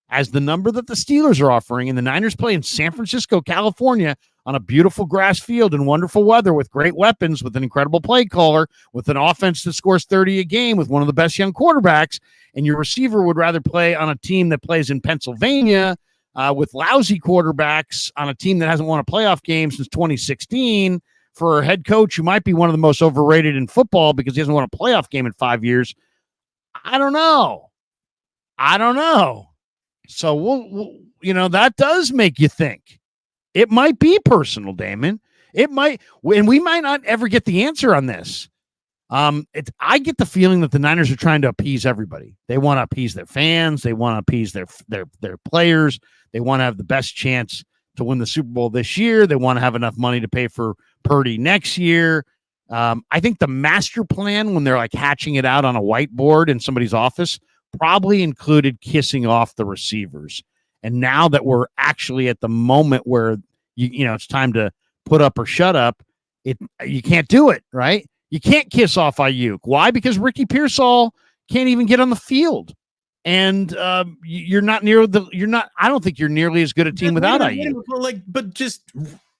as the number that the Steelers are offering. And the Niners play in San Francisco, California, on a beautiful grass field in wonderful weather with great weapons, with an incredible play caller, with an offense that scores 30 a game, with one of the best young quarterbacks, and your receiver would rather play on a team that plays in Pennsylvania with lousy quarterbacks on a team that hasn't won a playoff game since 2016 for a head coach who might be one of the most overrated in football because he hasn't won a playoff game in 5 years. I don't know. So we'll that does make you think. It might be personal, Damon. It might, and we might not ever get the answer on this. I get the feeling that the Niners are trying to appease everybody. They want to appease their fans. They want to appease their players. They want to have the best chance to win the Super Bowl this year. They want to have enough money to pay for Purdy next year. I think the master plan, when they're like hatching it out on a whiteboard in somebody's office, probably included kissing off the receivers. And now that we're actually at the moment where it's time to put up or shut up, you can't do it, right? You can't kiss off Aiyuk. Why? Because Ricky Pearsall can't even get on the field, and I don't think you're nearly as good a team without Aiyuk. But just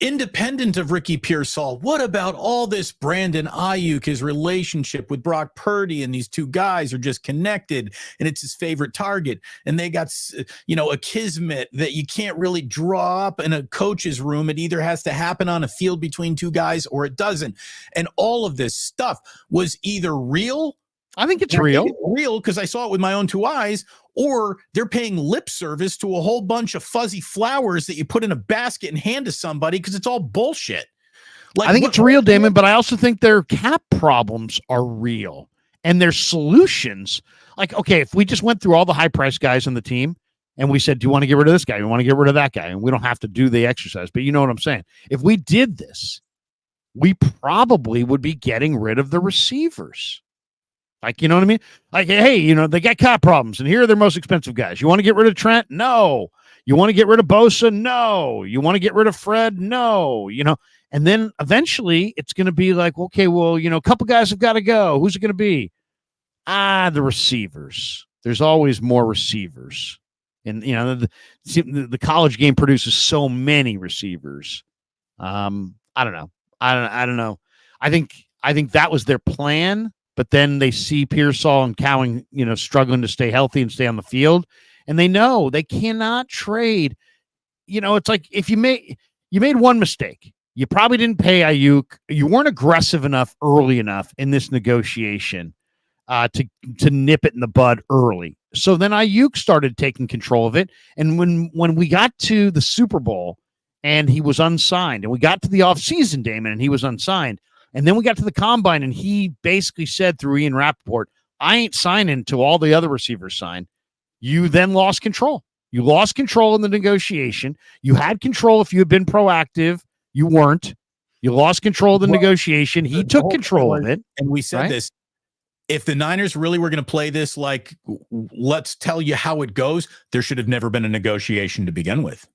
independent of Ricky Pearsall, what about all this Brandon Aiyuk, his relationship with Brock Purdy, and these two guys are just connected, and it's his favorite target, and they got a kismet that you can't really draw up in a coach's room. It either has to happen on a field between two guys or it doesn't. And all of this stuff was either real. I think it's real because I saw it with my own two eyes, or they're paying lip service to a whole bunch of fuzzy flowers that you put in a basket and hand to somebody because it's all bullshit. I think it's real, Damon, but I also think their cap problems are real and their solutions. Like, okay, if we just went through all the high price guys on the team and we said, do you want to get rid of this guy? You want to get rid of that guy? And we don't have to do the exercise, but you know what I'm saying? If we did this, we probably would be getting rid of the receivers. Like, you know what I mean? Like, hey, they got cap problems, and here are their most expensive guys. You want to get rid of Trent? No. You want to get rid of Bosa? No. You want to get rid of Fred? No. And then eventually it's going to be like, okay, well, a couple guys have got to go. Who's it going to be? The receivers. There's always more receivers. And, the college game produces so many receivers. I don't know. I don't know. I think that was their plan. But then they see Pearsall and Cowing, struggling to stay healthy and stay on the field. And they know they cannot trade. It's like if you made one mistake. You probably didn't pay Aiyuk. You weren't aggressive enough early enough in this negotiation to nip it in the bud early. So then Aiyuk started taking control of it. And when we got to the Super Bowl and he was unsigned, and we got to the offseason, Damon, and he was unsigned, and then we got to the combine, and he basically said through Ian Rappaport, I ain't signing until all the other receivers sign. you then lost control. You lost control in the negotiation. You had control if you had been proactive. You weren't. You lost control of the negotiation. He took control of it. And we said this. If the Niners really were going to play this like, let's tell you how it goes, there should have never been a negotiation to begin with.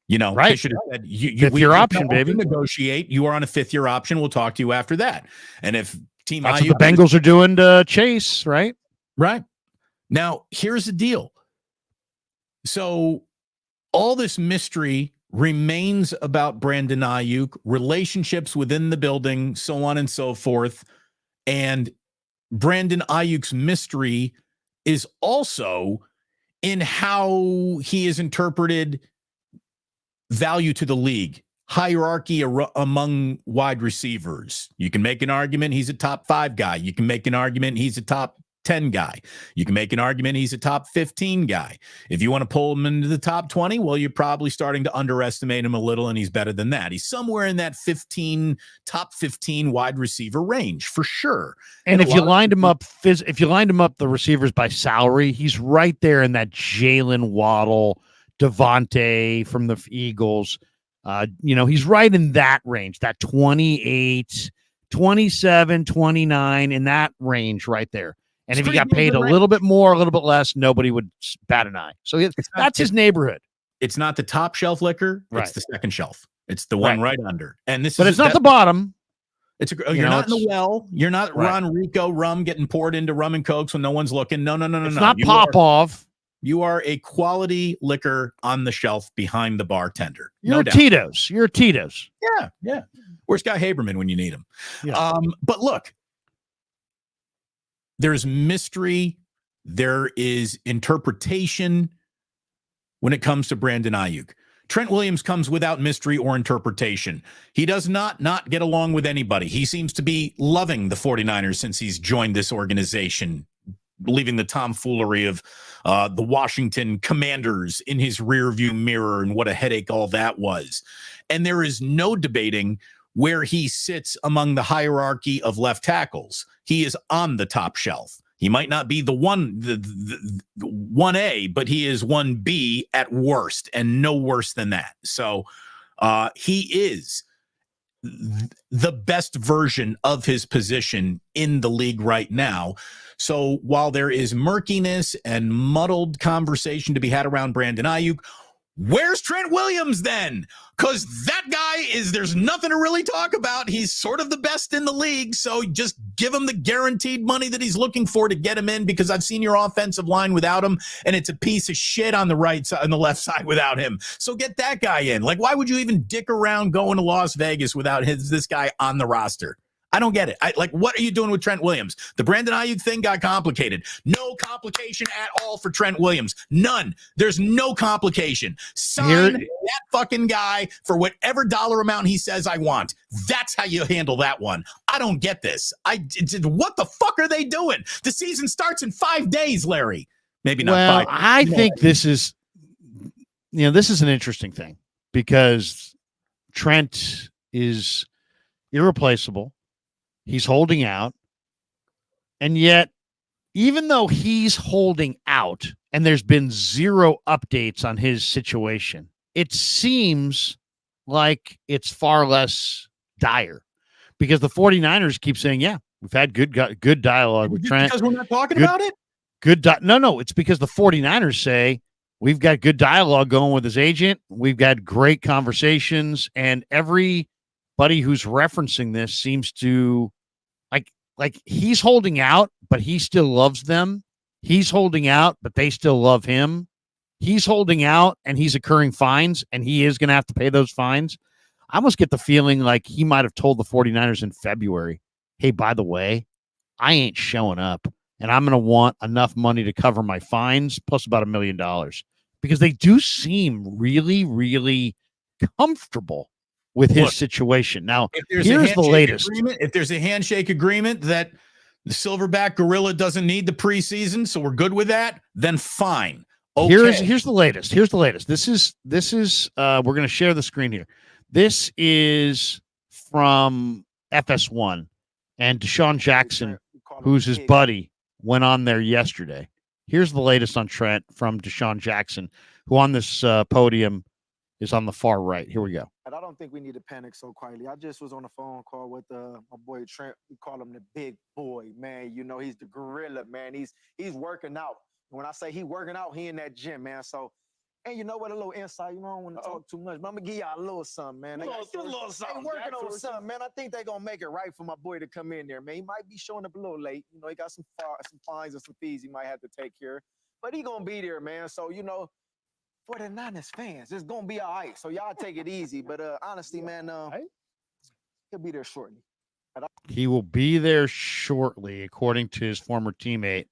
They should have said, fifth-year option, baby. Negotiate. You are on a fifth-year option. We'll talk to you after that. And if Team That's what the Bengals are doing to Chase, right? Right. Now, here's the deal. So all this mystery remains about Brandon Aiyuk, relationships within the building, so on and so forth. And Brandon Aiyuk's mystery is also in how he is interpreted value to the league, hierarchy among wide receivers. You can make an argument he's a top 5 guy. You can make an argument he's a top 10 guy. You can make an argument he's a top 15 guy. If you want to pull him into the top 20, well, you're probably starting to underestimate him a little, and he's better than that. He's somewhere in that top 15 wide receiver range for sure. And if you lined him up, the receivers by salary, he's right there in that Jalen Waddle, Devontae from the Eagles. He's right in that range, that 28, 27, 29, in that range right there. And if he got paid a little bit more, a little bit less, nobody would bat an eye. So that's his neighborhood. It's not the top shelf liquor. Right. It's the second shelf. It's the one right under. And but it's not the bottom. You're not in the well. You're not Ron Rico rum getting poured into rum and cokes when no one's looking. No. It's not Popov. You are a quality liquor on the shelf behind the bartender. You're Tito's. You're Tito's. Yeah. Where's Guy Haberman when you need him? Yeah. But look, there's mystery. There is interpretation when it comes to Brandon Aiyuk. Trent Williams comes without mystery or interpretation. He does not get along with anybody. He seems to be loving the 49ers since he's joined this organization, leaving the tomfoolery of the Washington Commanders in his rearview mirror and what a headache all that was. And there is no debating where he sits among the hierarchy of left tackles. He is on the top shelf. He might not be the 1A, but he is 1B at worst, and no worse than that. So he is the best version of his position in the league right now. So while there is murkiness and muddled conversation to be had around Brandon Aiyuk, where's Trent Williams then? Because that guy there's nothing to really talk about. He's sort of the best in the league. So just give him the guaranteed money that he's looking for to get him in, because I've seen your offensive line without him, and it's a piece of shit on the right side, on the left side without him. So get that guy in. Like, why would you even dick around going to Las Vegas without this guy on the roster? I don't get it. What are you doing with Trent Williams? The Brandon Aiyuk thing got complicated. No complication at all for Trent Williams. None. There's no complication. Sign that fucking guy for whatever dollar amount he says I want. That's how you handle that one. I don't get this. What the fuck are they doing? The season starts in 5 days, Larry. Maybe not 5 days. I think this is an interesting thing, because Trent is irreplaceable. He's holding out. And yet, even though he's holding out and there's been zero updates on his situation, it seems like it's far less dire, because the 49ers keep saying, yeah, we've had good dialogue with Trent. Because we're not talking about it? No, it's because the 49ers say we've got good dialogue going with his agent. We've got great conversations, and everybody who's referencing this seems to like he's holding out, but he still loves them. He's holding out, but they still love him. He's holding out, and he's incurring fines, and he is going to have to pay those fines. I almost get the feeling like he might have told the 49ers in February, hey, by the way, I ain't showing up, and I'm going to want enough money to cover my fines plus about $1 million, because they do seem really, really comfortable with his situation. Now, here's the latest. If there's a handshake agreement that the Silverback Gorilla doesn't need the preseason, so we're good with that, then fine. Okay. Here's the latest. This is we're going to share the screen here. This is from FS1, and Deshaun Jackson, who's his buddy, went on there yesterday. Here's the latest on Trent from Deshaun Jackson, who on this podium is on the far right. Here we go. I don't think we need to panic so quietly. I just was on a phone call with my boy Trent. We call him the big boy, man. You know, he's the gorilla, man. He's working out. When I say he working out, he in that gym, man. So, and you know what? A little insight. You know, I don't want to talk too much, but I'm gonna give y'all a little something, man. They working on something, man. I think they gonna make it right for my boy to come in there, man. He might be showing up a little late. You know, he got some fines and some fees he might have to take care, but he gonna be there, man. So, you know, for the Niners fans, it's gonna be all right. So y'all take it easy. But honestly, man, he'll be there shortly. He will be there shortly, according to his former teammate,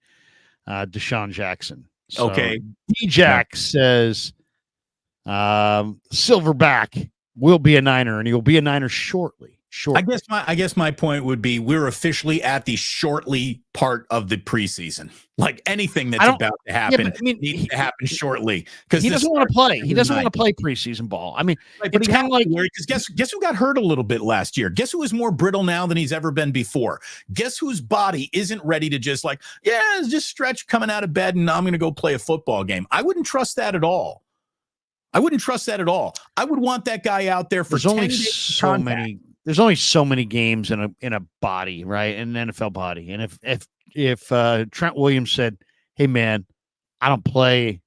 Deshaun Jackson. So Okay. D-Jack says Silverback will be a Niner, and he will be a Niner shortly. I guess my point would be we're officially at the shortly part of the preseason. Like anything that's about to happen needs to happen shortly because he doesn't want to play. He doesn't want to play preseason ball. I mean, it's kind of like because guess who got hurt a little bit last year? Guess who is more brittle now than he's ever been before? Guess whose body isn't ready to just just stretch coming out of bed and I'm going to go play a football game. I wouldn't trust that at all. I would want that guy out there for 10 days. There's only so many games in a body, right? In an NFL body. And if Trent Williams said, "Hey man, I don't play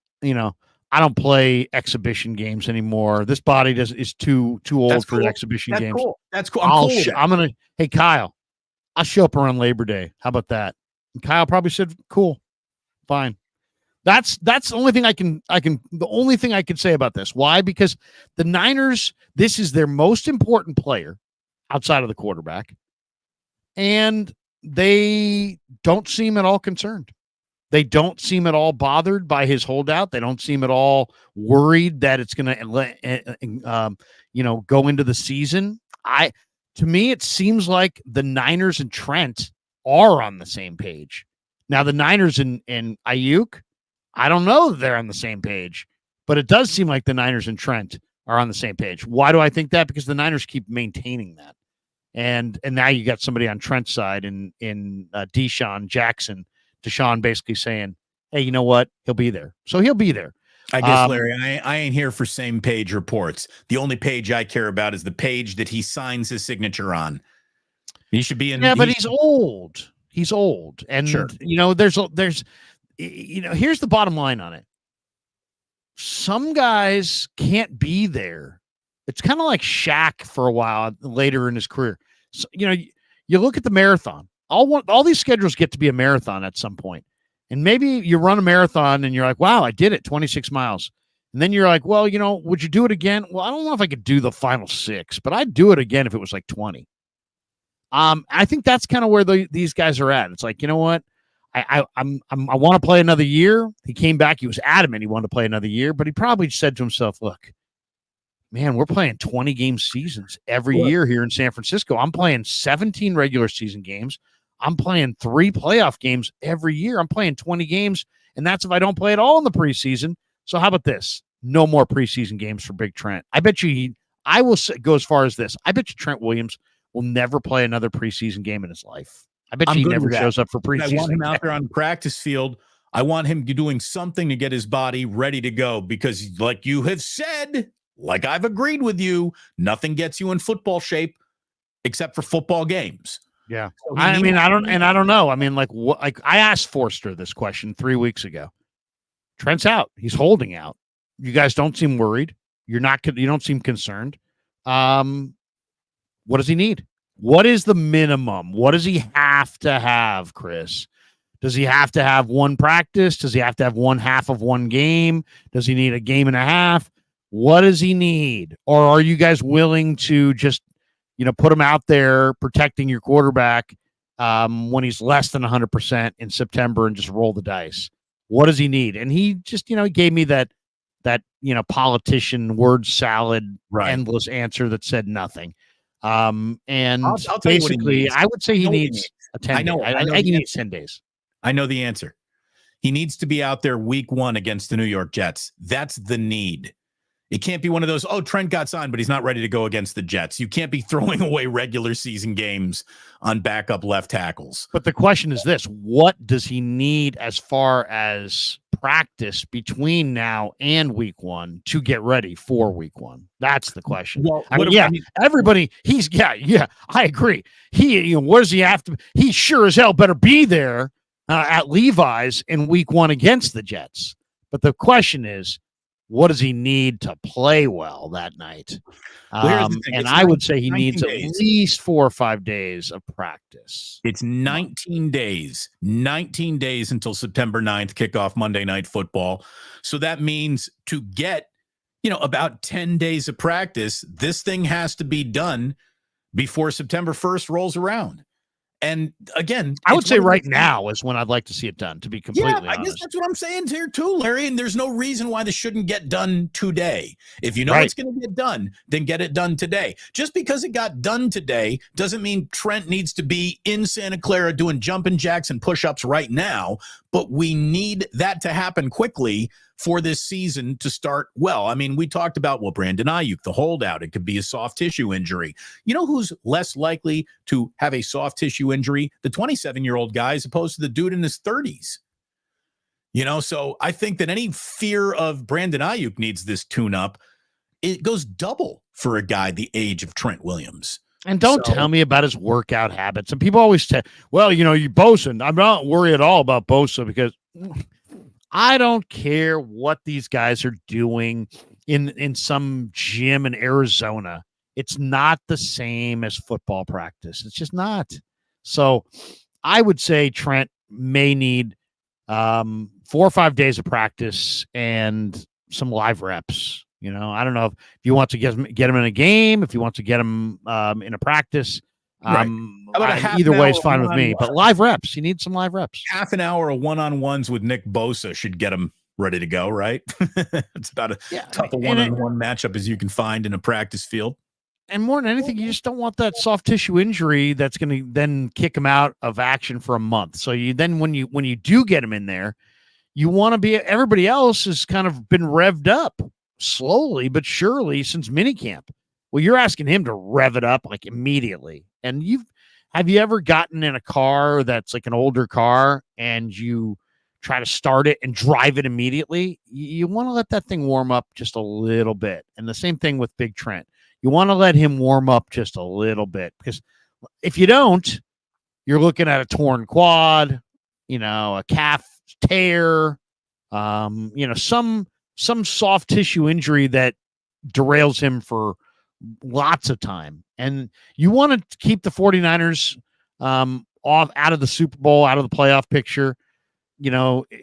exhibition games anymore. This body is too old for exhibition games." Cool. That's cool. Hey Kyle, I'll show up around Labor Day. How about that? And Kyle probably said, "Cool, fine." That's the only thing the only thing I can say about this. Why? Because the Niners, this is their most important player outside of the quarterback, and they don't seem at all concerned. They don't seem at all bothered by his holdout. They don't seem at all worried that it's going to, go into the season. To me, it seems like the Niners and Trent are on the same page. Now, the Niners and Aiyuk, I don't know that they're on the same page, but it does seem like the Niners and Trent are on the same page. Why do I think that? Because the Niners keep maintaining that. And now you got somebody on Trent's side in Deshaun Jackson, Deshaun basically saying, "Hey, you know what? He'll be there." So he'll be there. I guess, Larry, I ain't here for same page reports. The only page I care about is the page that he signs his signature on. He should be in. Yeah, but he's old. He's old, and sure. There's here's the bottom line on it. Some guys can't be there. It's kind of like Shaq for a while later in his career. So, you look at the marathon. All these schedules get to be a marathon at some point. And maybe you run a marathon and you're like, wow, I did it, 26 miles. And then you're like, well, would you do it again? Well, I don't know if I could do the final 6, but I'd do it again if it was like 20. I think that's kind of where these guys are at. It's like, you know what? I want to play another year. He came back. He was adamant he wanted to play another year, but he probably said to himself, look, man, we're playing 20-game seasons every year here in San Francisco. I'm playing 17 regular season games. I'm playing 3 playoff games every year. I'm playing 20 games, and that's if I don't play at all in the preseason. So how about this? No more preseason games for Big Trent. I bet you I will go as far as this. I bet you Trent Williams will never play another preseason game in his life. I bet you he never shows up for preseason. I want him out there on the practice field. I want him doing something to get his body ready to go because, like you have said, like I've agreed with you, nothing gets you in football shape except for football games. Yeah. So I don't know. I mean, I asked Forster this question 3 weeks ago. Trent's out. He's holding out. You guys don't seem worried. You don't seem concerned. What does he need? What is the minimum? What does he have to have, Chris? Does he have to have one practice? Does he have to have one half of one game? Does he need a game and a half? What does he need? Or are you guys willing to just, put him out there protecting your quarterback when he's less than 100% in September and just roll the dice? What does he need? And he just, he gave me that politician word salad, endless answer that said nothing. And I'll basically, I would say he needs a 10 days. I think he needs 10 days. I know the answer. He needs to be out there week 1 against the New York Jets. That's the need. It can't be one of those, oh, Trent got signed, but he's not ready to go against the Jets. You can't be throwing away regular season games on backup left tackles. But the question is this: what does he need as far as practice between now and week 1 to get ready for week 1? That's the question. Well, everybody, I agree. What does he have to? He sure as hell better be there at Levi's in week 1 against the Jets. But the question is, what does he need to play well that night? And I would say he needs at least 4 or 5 days of practice. It's 19 days until September 9th, kickoff Monday Night Football. So that means to get, about 10 days of practice, this thing has to be done before September 1st rolls around. And again, I would say right now is when I'd like to see it done, to be completely honest. I guess that's what I'm saying here too, Larry. And there's no reason why this shouldn't get done today. If you know it's going to get done, then get it done today. Just because it got done today doesn't mean Trent needs to be in Santa Clara doing jumping jacks and push-ups right now. But we need that to happen quickly for this season to start well. I mean, we talked about, Brandon Aiyuk, the holdout. It could be a soft tissue injury. You know who's less likely to have a soft tissue injury? The 27-year-old guy as opposed to the dude in his 30s. So I think that any fear of Brandon Aiyuk needs this tune-up. It goes double for a guy the age of Trent Williams. And don't tell me about his workout habits. And people always say, you Bosa. I'm not worried at all about Bosa because I don't care what these guys are doing in some gym in Arizona. It's not the same as football practice. It's just not. So I would say Trent may need 4 or 5 days of practice and some live reps. I don't know if you want to get him in a game, if you want to get him in a practice. Either way is fine with me. But live reps, you need some live reps. Half an hour of one-on-ones with Nick Bosa should get him ready to go, right? It's about tough a one-on-one matchup as you can find in a practice field. And more than anything, you just don't want that soft tissue injury that's going to then kick him out of action for a month. So when you do get him in there, you want to be. Everybody else has kind of been revved up slowly but surely since minicamp. Well, you're asking him to rev it up like immediately. And have you ever gotten in a car that's like an older car and you try to start it and drive it immediately? You want to let that thing warm up just a little bit. And the same thing with Big Trent. You want to let him warm up just a little bit, because if you don't, you're looking at a torn quad, a calf tear, some soft tissue injury that derails him for lots of time. And you want to keep the 49ers out of the Super Bowl, out of the playoff picture.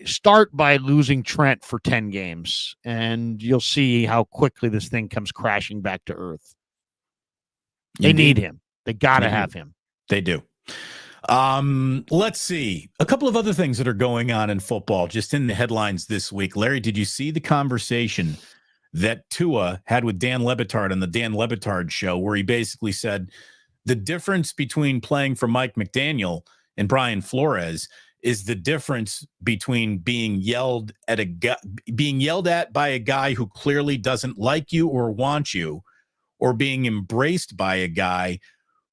Start by losing Trent for 10 games, and you'll see how quickly this thing comes crashing back to earth. They need him. They got to have him. They do. Let's see. A couple of other things that are going on in football, just in the headlines this week. Larry, did you see the conversation that Tua had with Dan Le Batard on the Dan Le Batard show, where he basically said the difference between playing for Mike McDaniel and Brian Flores is the difference between being yelled at by a guy who clearly doesn't like you or want you, or being embraced by a guy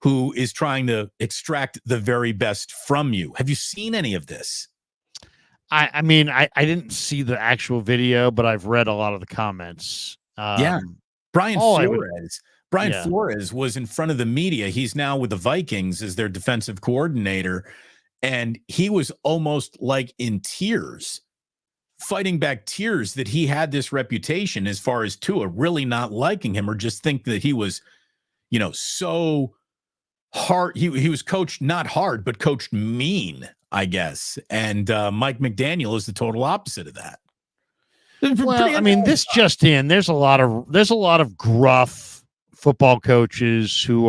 who is trying to extract the very best from you. Have you seen any of this? I mean, I didn't see the actual video, but I've read a lot of the comments. Brian Flores was in front of the media. He's now with the Vikings as their defensive coordinator. And he was almost like in tears, fighting back tears that he had this reputation as far as Tua really not liking him, or just think that he was, so hard. He was coached not hard, but coached mean, I guess. And Mike McDaniel is the total opposite of that. Well, I mean, there's a lot of gruff football coaches who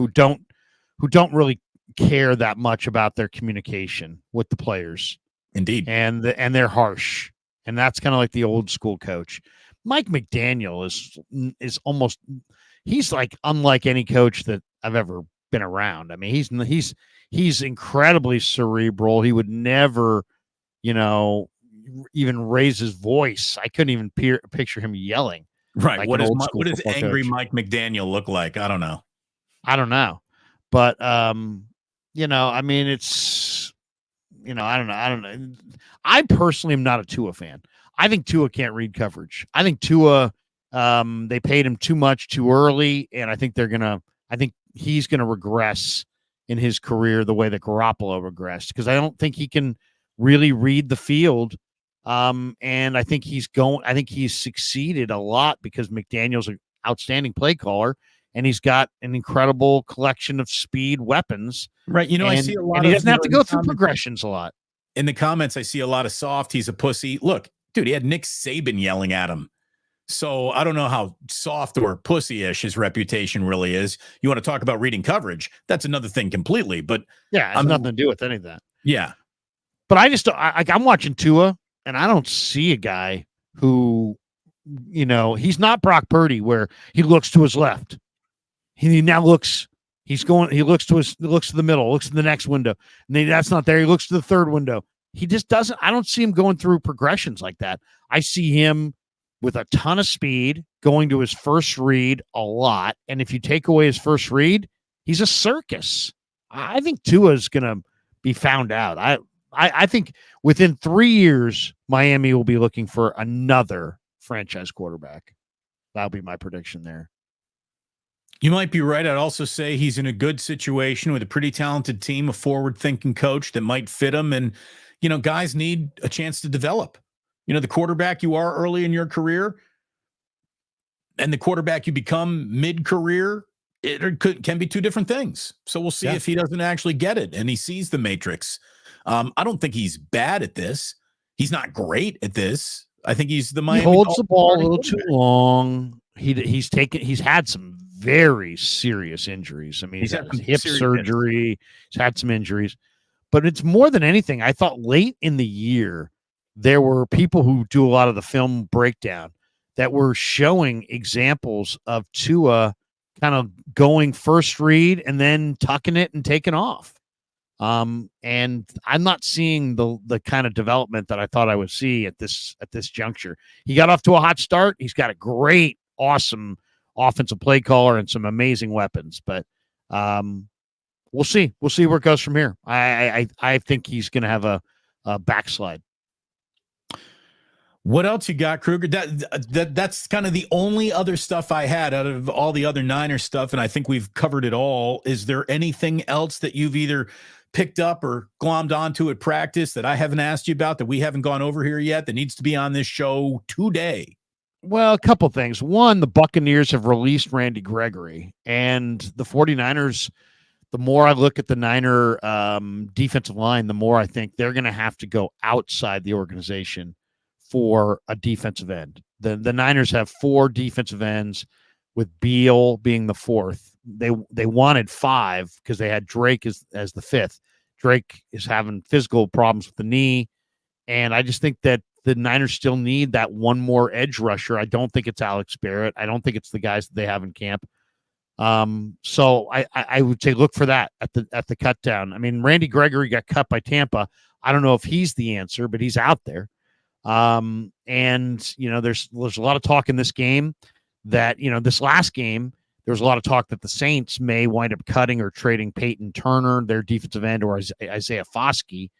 don't really care that much about their communication with the players. Indeed. And they're harsh. And that's kind of like the old school coach. Mike McDaniel is almost, he's like unlike any coach that I've ever been around. I mean, he's incredibly cerebral. He would never, even raise his voice. I couldn't even picture him yelling. Right. Like What an does old school what does football angry coach. Mike McDaniel look like? I don't know. But I mean, it's I don't know. I personally am not a Tua fan. I think Tua can't read coverage. I think Tua, they paid him too much too early, and I think he's gonna regress in his career the way that Garoppolo regressed, because I don't think he can really read the field. And I think he's succeeded a lot because McDaniel's an outstanding play caller, and he's got an incredible collection of speed weapons. Right. I see a lot and he doesn't have to go through progressions a lot. In the comments, I see a lot of soft. He's a pussy. Look, dude, he had Nick Saban yelling at him. So I don't know how soft or pussy-ish his reputation really is. You want to talk about reading coverage? That's another thing completely. But yeah, it has nothing to do with any of that. Yeah. But I'm watching Tua, and I don't see a guy who, he's not Brock Purdy, where he looks to his left. He looks to the middle, looks to the next window. And then that's not there. He looks to the third window. He just doesn't. I don't see him going through progressions like that. I see him with a ton of speed, going to his first read a lot. And if you take away his first read, he's a circus. I think Tua is going to be found out. I think within 3 years, Miami will be looking for another franchise quarterback. That'll be my prediction there. You might be right. I'd also say he's in a good situation with a pretty talented team, a forward-thinking coach that might fit him. And, guys need a chance to develop. The quarterback you are early in your career and the quarterback you become mid-career, can be two different things. So we'll see if he doesn't actually get it and he sees the matrix. I don't think he's bad at this. He's not great at this. I think he's the Miami. He holds the ball a little too long. He's had some very serious injuries. I mean, he's had hip surgery. He's had some injuries, but it's more than anything. I thought late in the year, there were people who do a lot of the film breakdown that were showing examples of Tua kind of going first read and then tucking it and taking off. And I'm not seeing the kind of development that I thought I would see at this juncture. He got off to a hot start. He's got a great, awesome offensive play caller and some amazing weapons, but we'll see. We'll see where it goes from here. I think he's going to have a backslide. What else you got, Kruger? That's kind of the only other stuff I had out of all the other Niner stuff, and I think we've covered it all. Is there anything else that you've either picked up or glommed onto at practice that I haven't asked you about, that we haven't gone over here yet, that needs to be on this show today? Well, a couple things. One, the Buccaneers have released Randy Gregory, and the 49ers, the more I look at the Niner defensive line, the more I think they're going to have to go outside the organization for a defensive end. The Niners have 4 defensive ends, with Beal being the 4th. They wanted 5 because they had Drake as the 5th. Drake is having physical problems with the knee, and I just think that the Niners still need that one more edge rusher. I don't think it's Alex Barrett. I don't think it's the guys that they have in camp. So I would say look for that at the cut down. I mean, Randy Gregory got cut by Tampa. I don't know if he's the answer, but he's out there. And there's a lot of talk in this game that, this last game, there was a lot of talk that the Saints may wind up cutting or trading Peyton Turner, their defensive end, or Isaiah Foskey,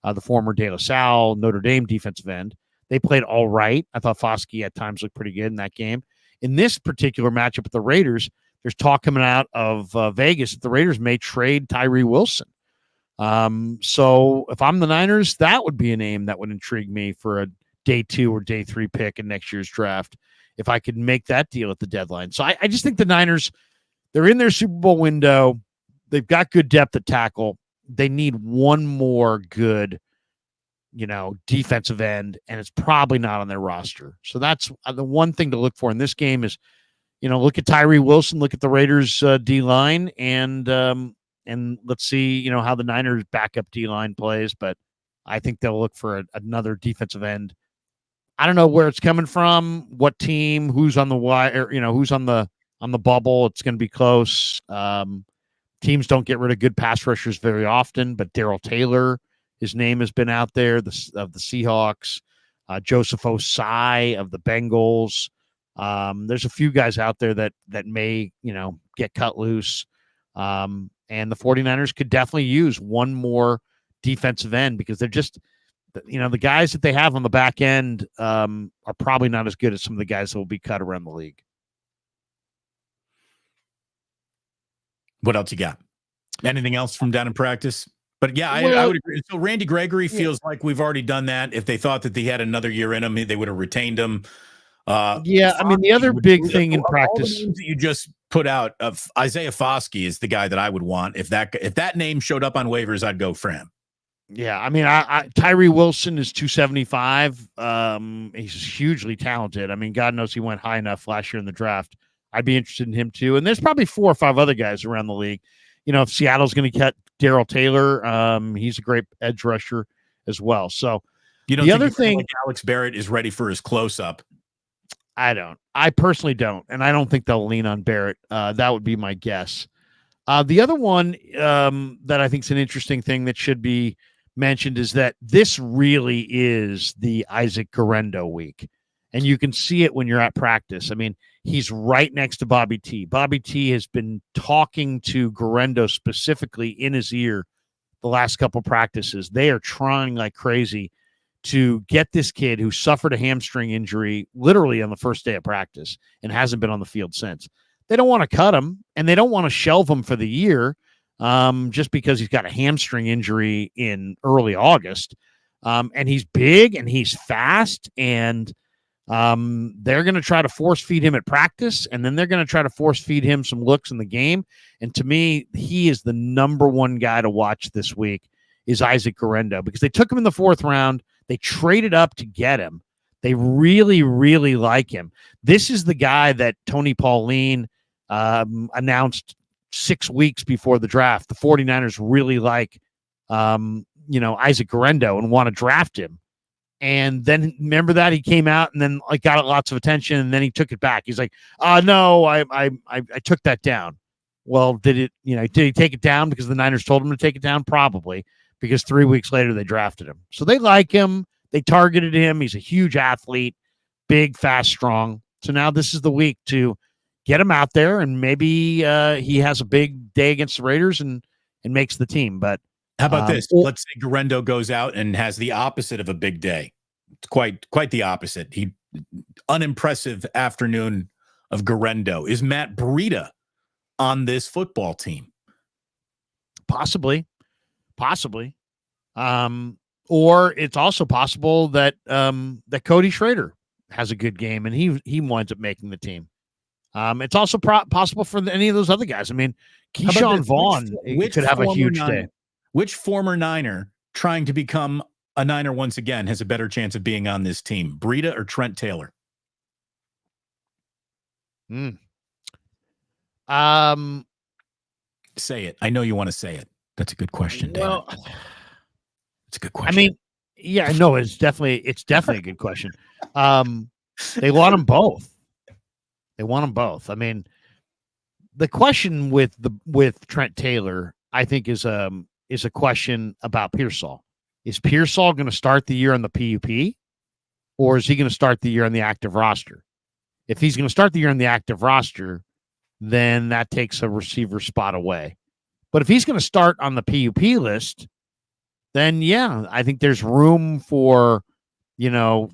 the former De La Salle Notre Dame defensive end. They played all right. I thought Foskey at times looked pretty good in that game. In this particular matchup with the Raiders, there's talk coming out of Vegas that the Raiders may trade Tyree Wilson. So if I'm the Niners, that would be a name that would intrigue me for a day 2 or day 3 pick in next year's draft, if I could make that deal at the deadline. So I just think the Niners, they're in their Super Bowl window. They've got good depth at tackle. They need one more good, defensive end, and it's probably not on their roster. So that's the one thing to look for in this game is, look at Tyree Wilson, look at the Raiders D-line, and let's see, how the Niners backup D-line plays. But I think they'll look for another defensive end. I don't know where it's coming from, what team, who's on the wire, who's on the bubble. It's going to be close. Teams don't get rid of good pass rushers very often, but Darrell Taylor, his name has been out there, of the Seahawks. Joseph Osai of the Bengals. There's a few guys out there that may, get cut loose. And the 49ers could definitely use one more defensive end because they're just, the guys that they have on the back end are probably not as good as some of the guys that will be cut around the league. What else you got? Anything else from down in practice? But yeah, I would agree. So Randy Gregory feels like we've already done that. If they thought that he had another year in him, they would have retained him. The other big thing in practice that you just put out of Isaiah Foskey is the guy that I would want. If that name showed up on waivers, I'd go for him. Yeah, I mean, Tyree Wilson is 275. He's hugely talented. I mean, God knows he went high enough last year in the draft. I'd be interested in him too. And there's probably 4 or 5 other guys around the league. If Seattle's going to cut Darrell Taylor, he's a great edge rusher as well. So the other thing, like Alex Barrett is ready for his close up. I personally don't, and I don't think they'll lean on Barrett. That would be my guess. The other one that I think is an interesting thing that should be mentioned is that this really is the Isaac Guerendo week, and you can see it when you're at practice. I mean, he's right next to Bobby T. Bobby T has been talking to Guerendo specifically in his ear the last couple practices. They are trying like crazy to get this kid who suffered a hamstring injury literally on the first day of practice and hasn't been on the field since. They don't want to cut him, and they don't want to shelve him for the year just because he's got a hamstring injury in early August. And he's big and he's fast, and they're going to try to force feed him at practice, and then they're going to try to force feed him some looks in the game. And to me, he is the number one guy to watch this week is Isaac Guerendo, because they took him in the 4th round. They traded up to get him. They really, really like him. This is the guy that Tony Pauline announced 6 weeks before the draft. The 49ers really like, Isaac Guerendo and want to draft him. And then remember that he came out and then got lots of attention, and then he took it back. He's like, no, I took that down. Well, did he take it down because the Niners told him to take it down? Probably, because 3 weeks later they drafted him. So they like him. They targeted him. He's a huge athlete, big, fast, strong. So now this is the week to get him out there, and maybe he has a big day against the Raiders and makes the team. But how about this? Let's say Guerendo goes out and has the opposite of a big day. It's quite the opposite. Unimpressive afternoon of Guerendo. Is Matt Breida on this football team? Possibly. Or it's also possible that that Cody Schrader has a good game and he winds up making the team. It's also possible for any of those other guys. I mean, Keyshawn Vaughn could have a huge day. Which former Niner trying to become a Niner once again has a better chance of being on this team, Breida or Trent Taylor? Say it. I know you want to say it. That's a good question, Dan. Well, it's a good question. I mean, yeah, no, it's definitely a good question. They want them both. I mean, the question with Trent Taylor, I think, is a question about Pearsall. Is Pearsall going to start the year on the PUP, or is he going to start the year on the active roster? If he's going to start the year on the active roster, then that takes a receiver spot away. But if he's going to start on the PUP list, then yeah, I think there's room for,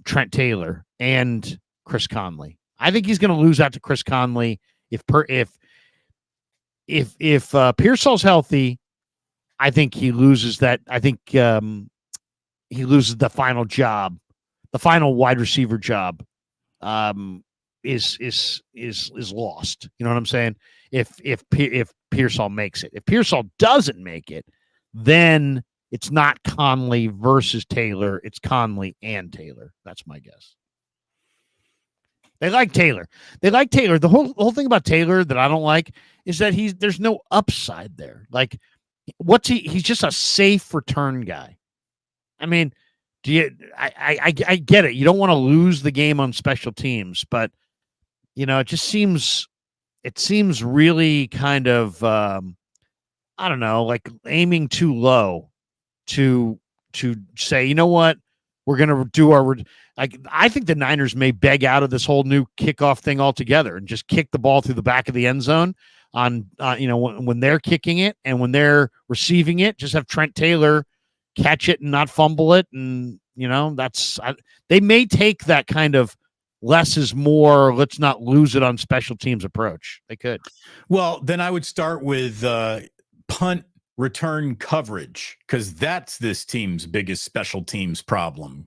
Trent Taylor and Chris Conley. I think he's going to lose out to Chris Conley if Pearsall's healthy. I think he loses that. I think he loses the final job, the final wide receiver job. Is lost. You know what I'm saying? If Pearsall makes it, if Pearsall doesn't make it, then it's not Conley versus Taylor. It's Conley and Taylor. That's my guess. They like Taylor. The whole thing about Taylor that I don't like is that there's no upside there. Like, he's just a safe return guy. I mean, I get it. You don't want to lose the game on special teams, but it just seems really kind of I don't know, like aiming too low to say, you know what, We're going to do our I think the Niners may beg out of this whole new kickoff thing altogether and just kick the ball through the back of the end zone on when they're kicking it, and when they're receiving it, just have Trent Taylor catch it and not fumble it. And they may take that kind of less is more, let's not lose it on special teams approach. They could. Well, then I would start with punt return coverage, because that's this team's biggest special teams problem.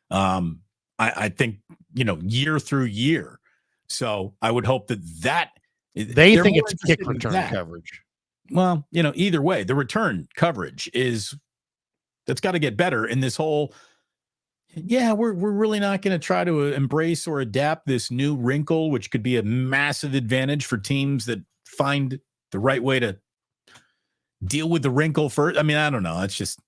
I think, year through year. So I would hope that they think it's kick return coverage. Well, either way, the return coverage that's got to get better in this whole. Yeah, we're really not going to try to embrace or adapt this new wrinkle, which could be a massive advantage for teams that find the right way to deal with the wrinkle first. I mean, I don't know. It's just,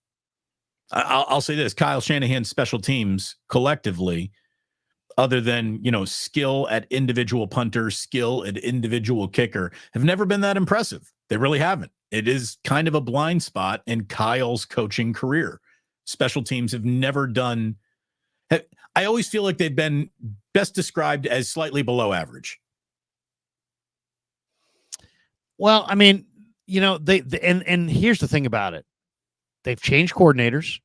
I'll say this: Kyle Shanahan's special teams collectively, other than skill at individual punter, skill at individual kicker, have never been that impressive. They really haven't. It is kind of a blind spot in Kyle's coaching career. Special teams have never done. I always feel like they've been best described as slightly below average. Well, I mean, and here's the thing about it. They've changed coordinators.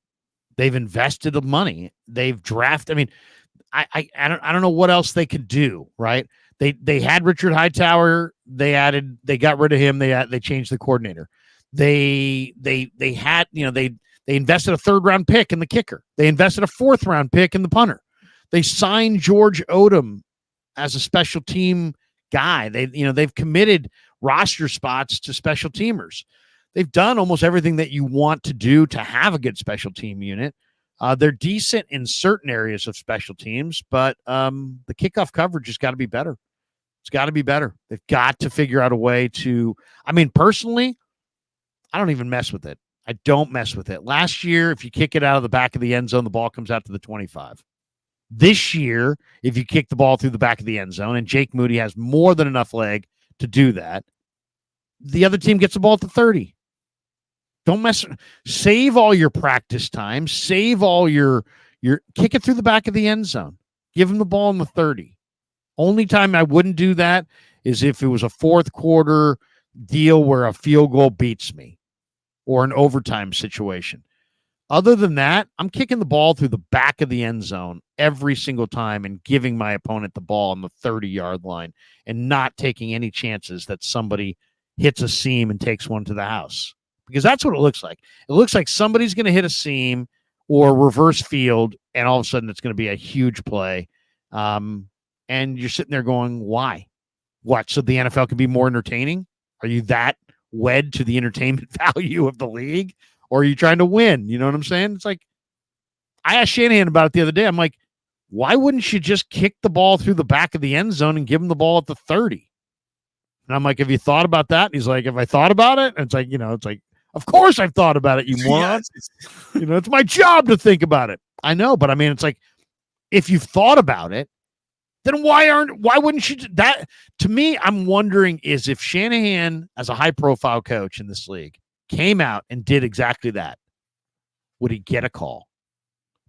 They've invested the money. They've drafted. I mean, I don't know what else they could do, right? They had Richard Hightower. They got rid of him. They changed the coordinator. They had, they invested a 3rd round pick in the kicker. They invested a 4th round pick in the punter. They signed George Odom as a special team guy. They've committed roster spots to special teamers. They've done almost everything that you want to do to have a good special team unit. They're decent in certain areas of special teams, but the kickoff coverage has got to be better. It's got to be better. They've got to figure out a way to, personally, I don't even mess with it. I don't mess with it. Last year, if you kick it out of the back of the end zone, the ball comes out to the 25. This year, if you kick the ball through the back of the end zone, and Jake Moody has more than enough leg to do that, the other team gets the ball at the 30. Don't save all your practice time. Save all your kick it through the back of the end zone. Give them the ball in the 30. Only time I wouldn't do that is if it was a 4th quarter deal where a field goal beats me or an overtime situation. Other than that, I'm kicking the ball through the back of the end zone every single time and giving my opponent the ball on the 30-yard line and not taking any chances that somebody hits a seam and takes one to the house. Because that's what it looks like. It looks like somebody's going to hit a seam or reverse field, and all of a sudden it's going to be a huge play. And you're sitting there going, why? What? So the NFL can be more entertaining? Are you that wed to the entertainment value of the league? Or are you trying to win? You know what I'm saying? It's like, I asked Shanahan about it the other day. I'm like, why wouldn't you just kick the ball through the back of the end zone and give him the ball at the 30? And I'm like, have you thought about that? And he's like, have I thought about it? And it's like, of course I've thought about it, you moron. It's my job to think about it. I know, but it's like, if you've thought about it, then why wouldn't you do that? To me, I'm wondering is if Shanahan, as a high-profile coach in this league, came out and did exactly that, would he get a call?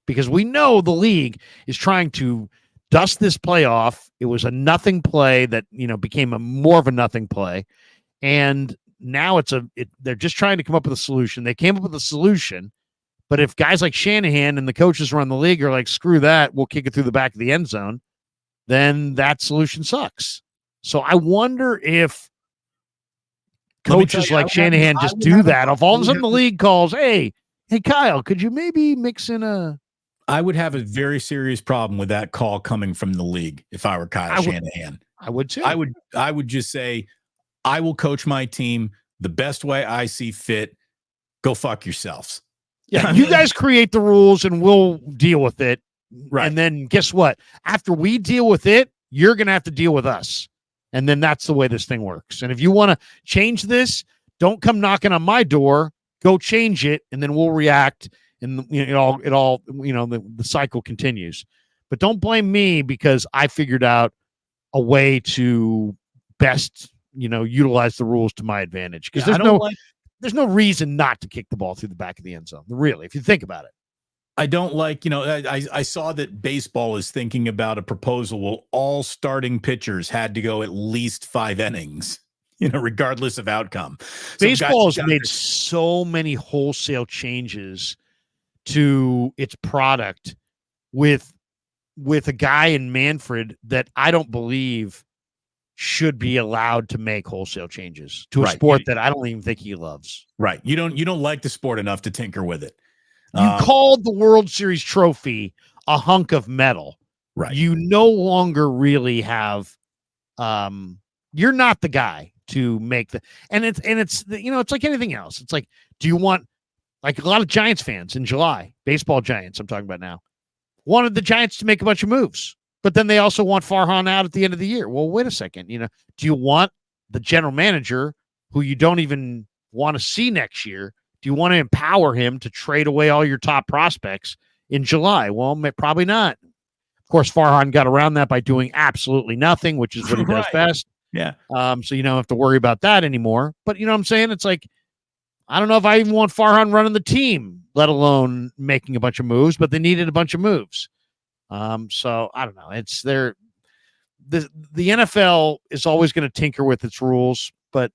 Because we know the league is trying to dust this play off. It was a nothing play that, became more of a nothing play. And now they're just trying to come up with a solution. They came up with a solution, but if guys like Shanahan and the coaches around the league are like, screw that, we'll kick it through the back of the end zone, then that solution sucks. So I wonder if coaches like Shanahan just do that. If all of a sudden the league calls, hey, Kyle, could you maybe mix in a... I would have a very serious problem with that call coming from the league if I were Kyle Shanahan. I would too. I would just say, I will coach my team the best way I see fit. Go fuck yourselves. Yeah, you guys create the rules and we'll deal with it. Right. And then guess what? After we deal with it, you're going to have to deal with us. And then that's the way this thing works. And if you want to change this, don't come knocking on my door. Go change it, and then we'll react. And the cycle continues. But don't blame me because I figured out a way to best, utilize the rules to my advantage. Because there's no reason not to kick the ball through the back of the end zone. Really, if you think about it. I don't like, I saw that baseball is thinking about a proposal. Well, all starting pitchers had to go at least 5 innings, regardless of outcome. So Baseball has made so many wholesale changes to its product with a guy in Manfred that I don't believe should be allowed to make wholesale changes to a sport that I don't even think he loves. Right. You don't like the sport enough to tinker with it. You called the World Series trophy a hunk of metal. Right. You no longer really have you're not the guy to make it's like anything else. It's like, do you want, like a lot of Giants fans in July, baseball Giants I'm talking about now, wanted the Giants to make a bunch of moves, but then they also want Farhan out at the end of the year. Well, wait a second. Do you want the general manager who you don't even want to see next year? Do you want to empower him to trade away all your top prospects in July? Well, probably not. Of course, Farhan got around that by doing absolutely nothing, which is what he does best. Yeah. So you don't have to worry about that anymore. But you know what I'm saying? It's like, I don't know if I even want Farhan running the team, let alone making a bunch of moves, but they needed a bunch of moves. So I don't know. It's the NFL is always going to tinker with its rules, but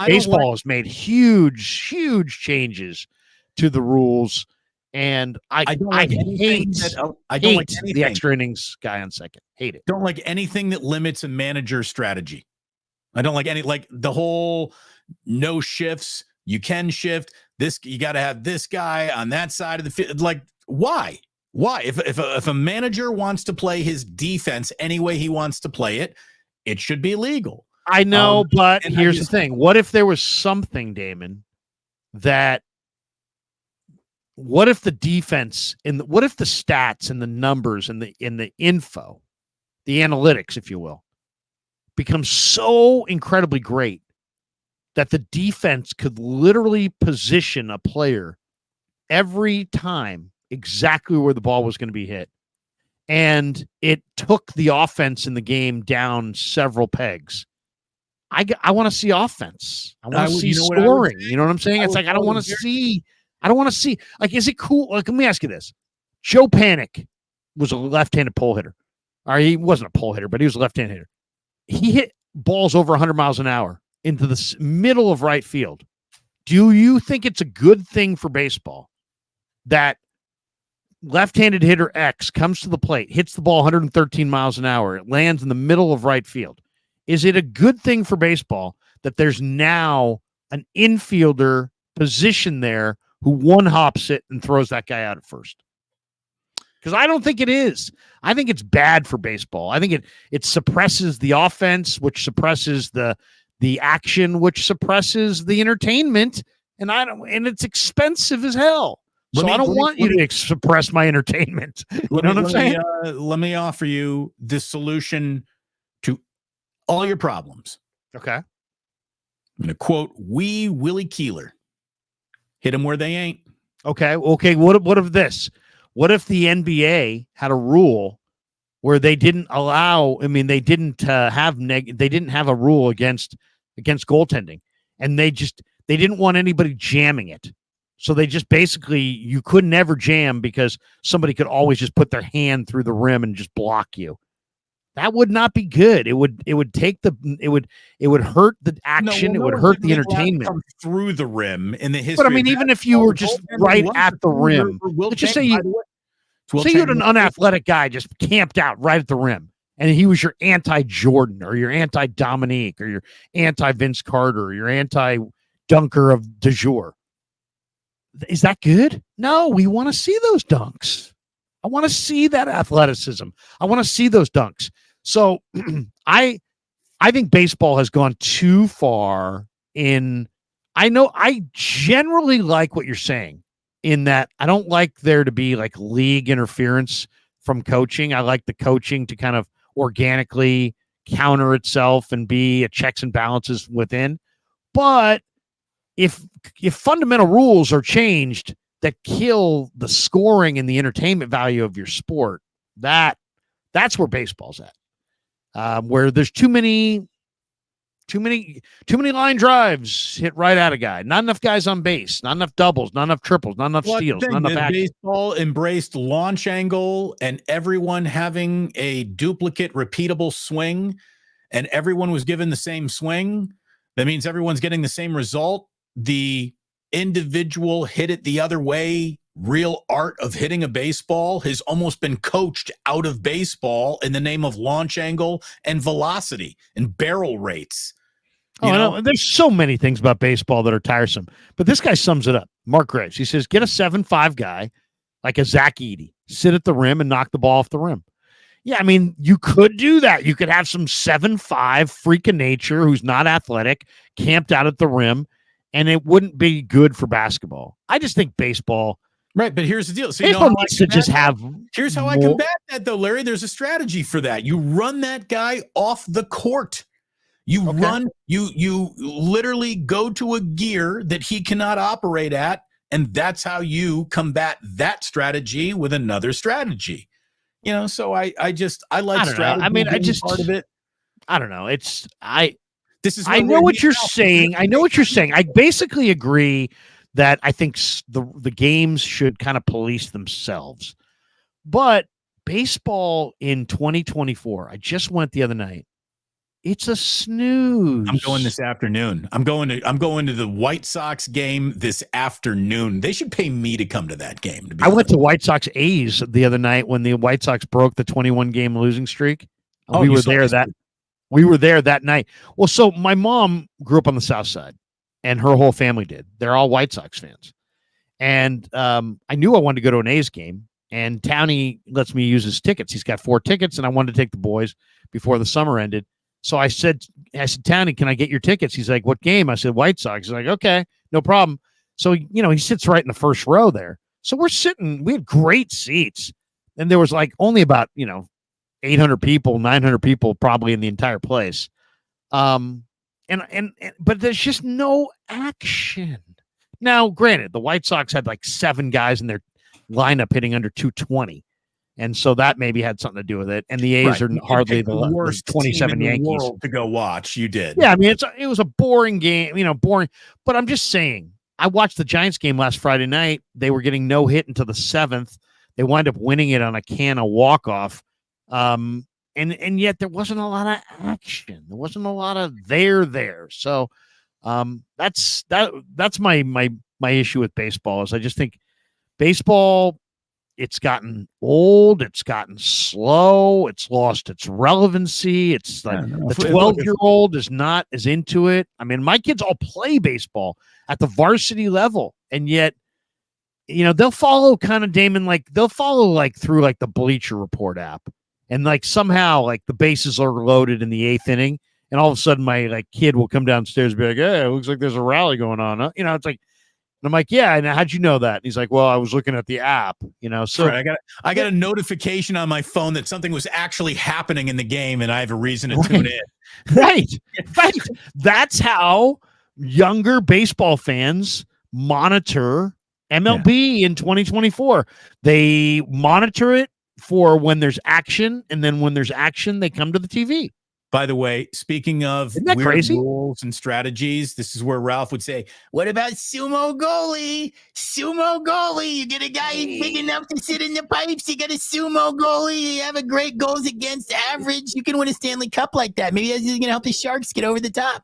baseball has made huge changes to the rules, and I don't like hate the extra innings guy on second. Hate it. Don't like anything that limits a manager's strategy. I don't like the whole no shifts. You can shift this. You got to have this guy on that side of the field. Like, why? Why? If a manager wants to play his defense any way he wants to play it, it should be legal. I know, but here's the thing. What if there was something, Damon, what if the defense what if the stats and the numbers and the info, the analytics, if you will, become so incredibly great that the defense could literally position a player every time exactly where the ball was going to be hit. And it took the offense in the game down several pegs. I want to see offense. I want to see scoring. You know what I'm saying? It's like, I don't want to see. Like, is it cool? Like, let me ask you this. Joe Panic was a left-handed pole hitter. Or he wasn't a pole hitter, but he was a left-handed hitter. He hit balls over 100 miles an hour into the middle of right field. Do you think it's a good thing for baseball that left-handed hitter X comes to the plate, hits the ball 113 miles an hour, it lands in the middle of right field? Is it a good thing for baseball that there's now an infielder position there who one-hops it and throws that guy out at first? Because I don't think it is. I think it's bad for baseball. I think it suppresses the offense, which suppresses the action, which suppresses the entertainment, and it's expensive as hell. So I don't want you to suppress my entertainment. You know what I'm saying? Let me offer you this solution to all your problems. Okay. I'm going to quote Willie Keeler. Hit them where they ain't. Okay. What of this? What if the NBA had a rule where they didn't allow? I mean, they didn't have a rule against goaltending, and they didn't want anybody jamming it. So they just basically, you could never jam because somebody could always just put their hand through the rim and just block you. That would not be good. It would hurt the action. It would hurt the entertainment. Come through the rim in the history. But I mean, even if you were just right at the rim, let's just say you had an unathletic guy just camped out right at the rim, and he was your anti-Jordan or your anti-Dominique or your anti-Vince Carter or your anti-dunker of du jour. Is that good? No, we want to see those dunks. I want to see that athleticism. I want to see those dunks. So I think baseball has gone too far in. I generally like what you're saying in that I don't like there to be like league interference from coaching. I like the coaching to kind of organically counter itself and be a checks and balances within. But if fundamental rules are changed that kill the scoring and the entertainment value of your sport, that's where baseball's at. Where there's too many Too many line drives hit right at a guy. Not enough guys on base. Not enough doubles. Not enough triples. Not enough steals. Not enough action. Baseball embraced launch angle and everyone having a duplicate, repeatable swing, and everyone was given the same swing. That means everyone's getting the same result. The individual hit it the other way. Real art of hitting a baseball has almost been coached out of baseball in the name of launch angle and velocity and barrel rates. I know. There's so many things about baseball that are tiresome, but this guy sums it up. Mark Graves, he says, get a 7'5" guy like a Zach Edey, sit at the rim and knock the ball off the rim. Yeah, I mean, you could do that. You could have some 7'5" freak of nature who's not athletic, camped out at the rim, and it wouldn't be good for basketball. I just think baseball. Right, but here's the deal. So baseball needs to just have. Here's how I combat that, though, Larry. There's a strategy for that. You run that guy off the court. You literally go to a gear that he cannot operate at, and that's how you combat that strategy with another strategy. So I like strategy. I mean, part of it. I don't know. I know what you're saying. I know what you're saying. I basically agree that I think the games should kind of police themselves. But baseball in 2024, I just went the other night. It's a snooze. I'm going this afternoon. I'm going to the White Sox game this afternoon. They should pay me to come to that game. I went to White Sox A's the other night when the White Sox broke the 21-game losing streak. We were there that night. Well, so my mom grew up on the South Side, and her whole family did. They're all White Sox fans. And I knew I wanted to go to an A's game, and Townie lets me use his tickets. He's got 4 tickets, and I wanted to take the boys before the summer ended. So I said, Townie, can I get your tickets? He's like, what game? I said, White Sox. He's like, okay, no problem. So, he sits right in the first row there. So we had great seats. And there was like only about, 800 people, 900 people probably in the entire place. But there's just no action. Now, granted, the White Sox had like 7 guys in their lineup hitting under 220. And so that maybe had something to do with it. And the A's are hardly the worst 27 Yankees world to go watch. You did. Yeah, I mean, it was a boring game, boring. But I'm just saying, I watched the Giants game last Friday night. They were getting no hit until the 7th. They wind up winning it on a can of walk-off. And yet there wasn't a lot of action. There wasn't a lot of there. So that's my issue with baseball is I just think baseball, it's gotten old. It's gotten slow. It's lost its relevancy. It's like the 12-year-old is not as into it. I mean, my kids all play baseball at the varsity level, and yet, they'll follow kind of Damon, they'll follow through the Bleacher Report app, and somehow the bases are loaded in the 8th inning, and all of a sudden my kid will come downstairs and be like, "Hey, it looks like there's a rally going on." Huh? It's like. And I'm like, yeah. And how'd you know that? And he's like, well, I was looking at the app, So right, I got a notification on my phone that something was actually happening in the game, and I have a reason to tune in. Right. That's how younger baseball fans monitor MLB in 2024. They monitor it for when there's action, and then when there's action, they come to the TV. By the way, speaking of weird rules and strategies, this is where Ralph would say, what about sumo goalie? Sumo goalie. You get a guy big enough to sit in the pipes. You get a sumo goalie. You have a great goals against average. You can win a Stanley Cup like that. Maybe that's going to help the Sharks get over the top.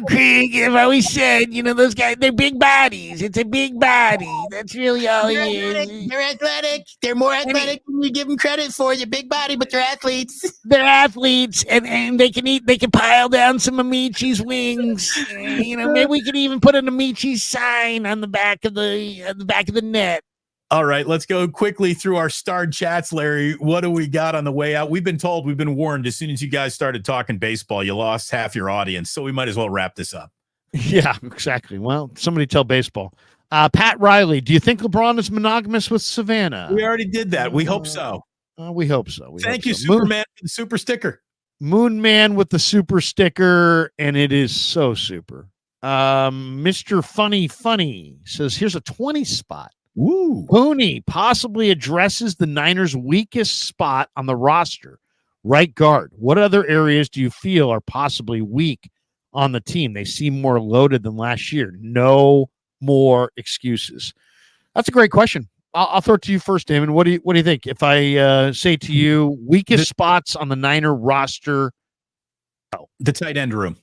Craig, I've always said, those guys, they're big bodies. It's a big body. That's really all it is. They're athletic. They're more athletic than you give them credit for. They're big body, but they're athletes. They're athletes, and they can pile down some Amici's wings. Maybe we could even put an Amici's sign on the back of the net. All right, let's go quickly through our starred chats, Larry. What do we got on the way out? We've been warned as soon as you guys started talking baseball, you lost half your audience, so we might as well wrap this up. Yeah, exactly. Well, somebody tell baseball. Pat Riley, do you think LeBron is monogamous with Savannah? We already did that. We hope so. We hope so. Thank you, Superman, for the super sticker. Moon Man with the super sticker, and it is so super. Mr. Funny says, here's a 20 spot. Ooh. Puni possibly addresses the Niners' weakest spot on the roster, right guard. What other areas do you feel are possibly weak on the team. They seem more loaded than last year. No more excuses. That's a great question. I'll throw it to you first, Damon. What do you think? If I say to you, weakest spots on the Niner roster? The tight end room.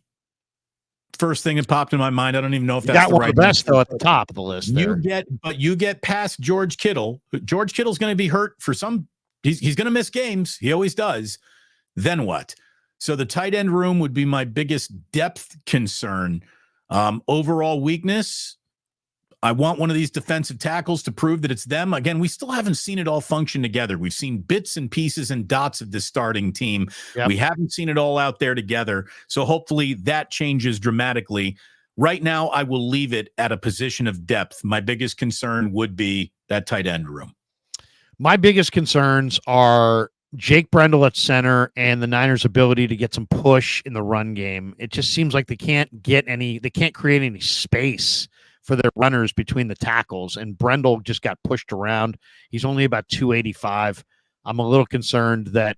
First thing that popped in my mind. I don't even know if that's got the one right of the best answer. though at the top of the list. You get past George Kittle. George Kittle's going to be hurt for some. He's going to miss games. He always does. Then what? So the tight end room would be my biggest depth concern. Overall weakness. I want one of these defensive tackles to prove that it's them. Again, we still haven't seen it all function together. We've seen bits and pieces and dots of this starting team. Yep. We haven't seen it all out there together. So hopefully that changes dramatically. Right now, I will leave it at a position of depth. My biggest concern would be that tight end room. My biggest concerns are Jake Brendel at center and the Niners' ability to get some push in the run game. It just seems like they can't create any space for their runners between the tackles, and Brendel just got pushed around. He's only about 285. I'm a little concerned that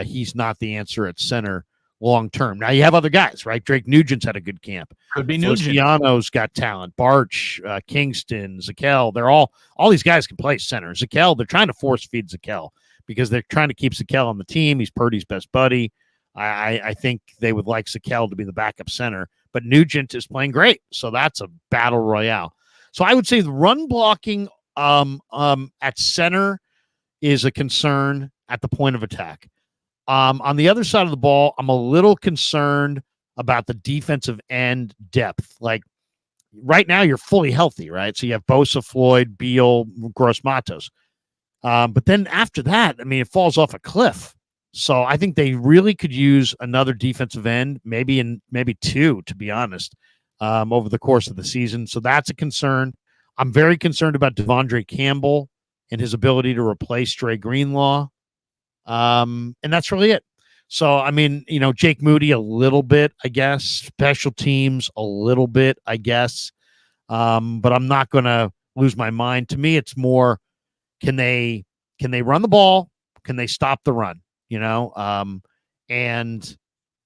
he's not the answer at center long term. Now you have other guys, right? Drake Nugent's had a good camp. Could be Nugent. Feliciano's got talent. Barch, Kingston, Zakel. They're all these guys can play center. Zakel, they're trying to force feed Zakel because they're trying to keep Zakel on the team. He's Purdy's best buddy. I think they would like Zakel to be the backup center, but Nugent is playing great. So that's a battle royale. So I would say the run blocking at center is a concern at the point of attack. On the other side of the ball, I'm a little concerned about the defensive end depth. Like right now, you're fully healthy, right? So you have Bosa, Floyd, Beal, Gross Matos. But then after that, I mean, it falls off a cliff. So I think they really could use another defensive end, maybe two, to be honest, over the course of the season. So that's a concern. I'm very concerned about Devondre Campbell and his ability to replace Dre Greenlaw. And that's really it. So, I mean, Jake Moody a little bit, I guess. Special teams a little bit, I guess. But I'm not going to lose my mind. To me, it's more, can they run the ball? Can they stop the run? And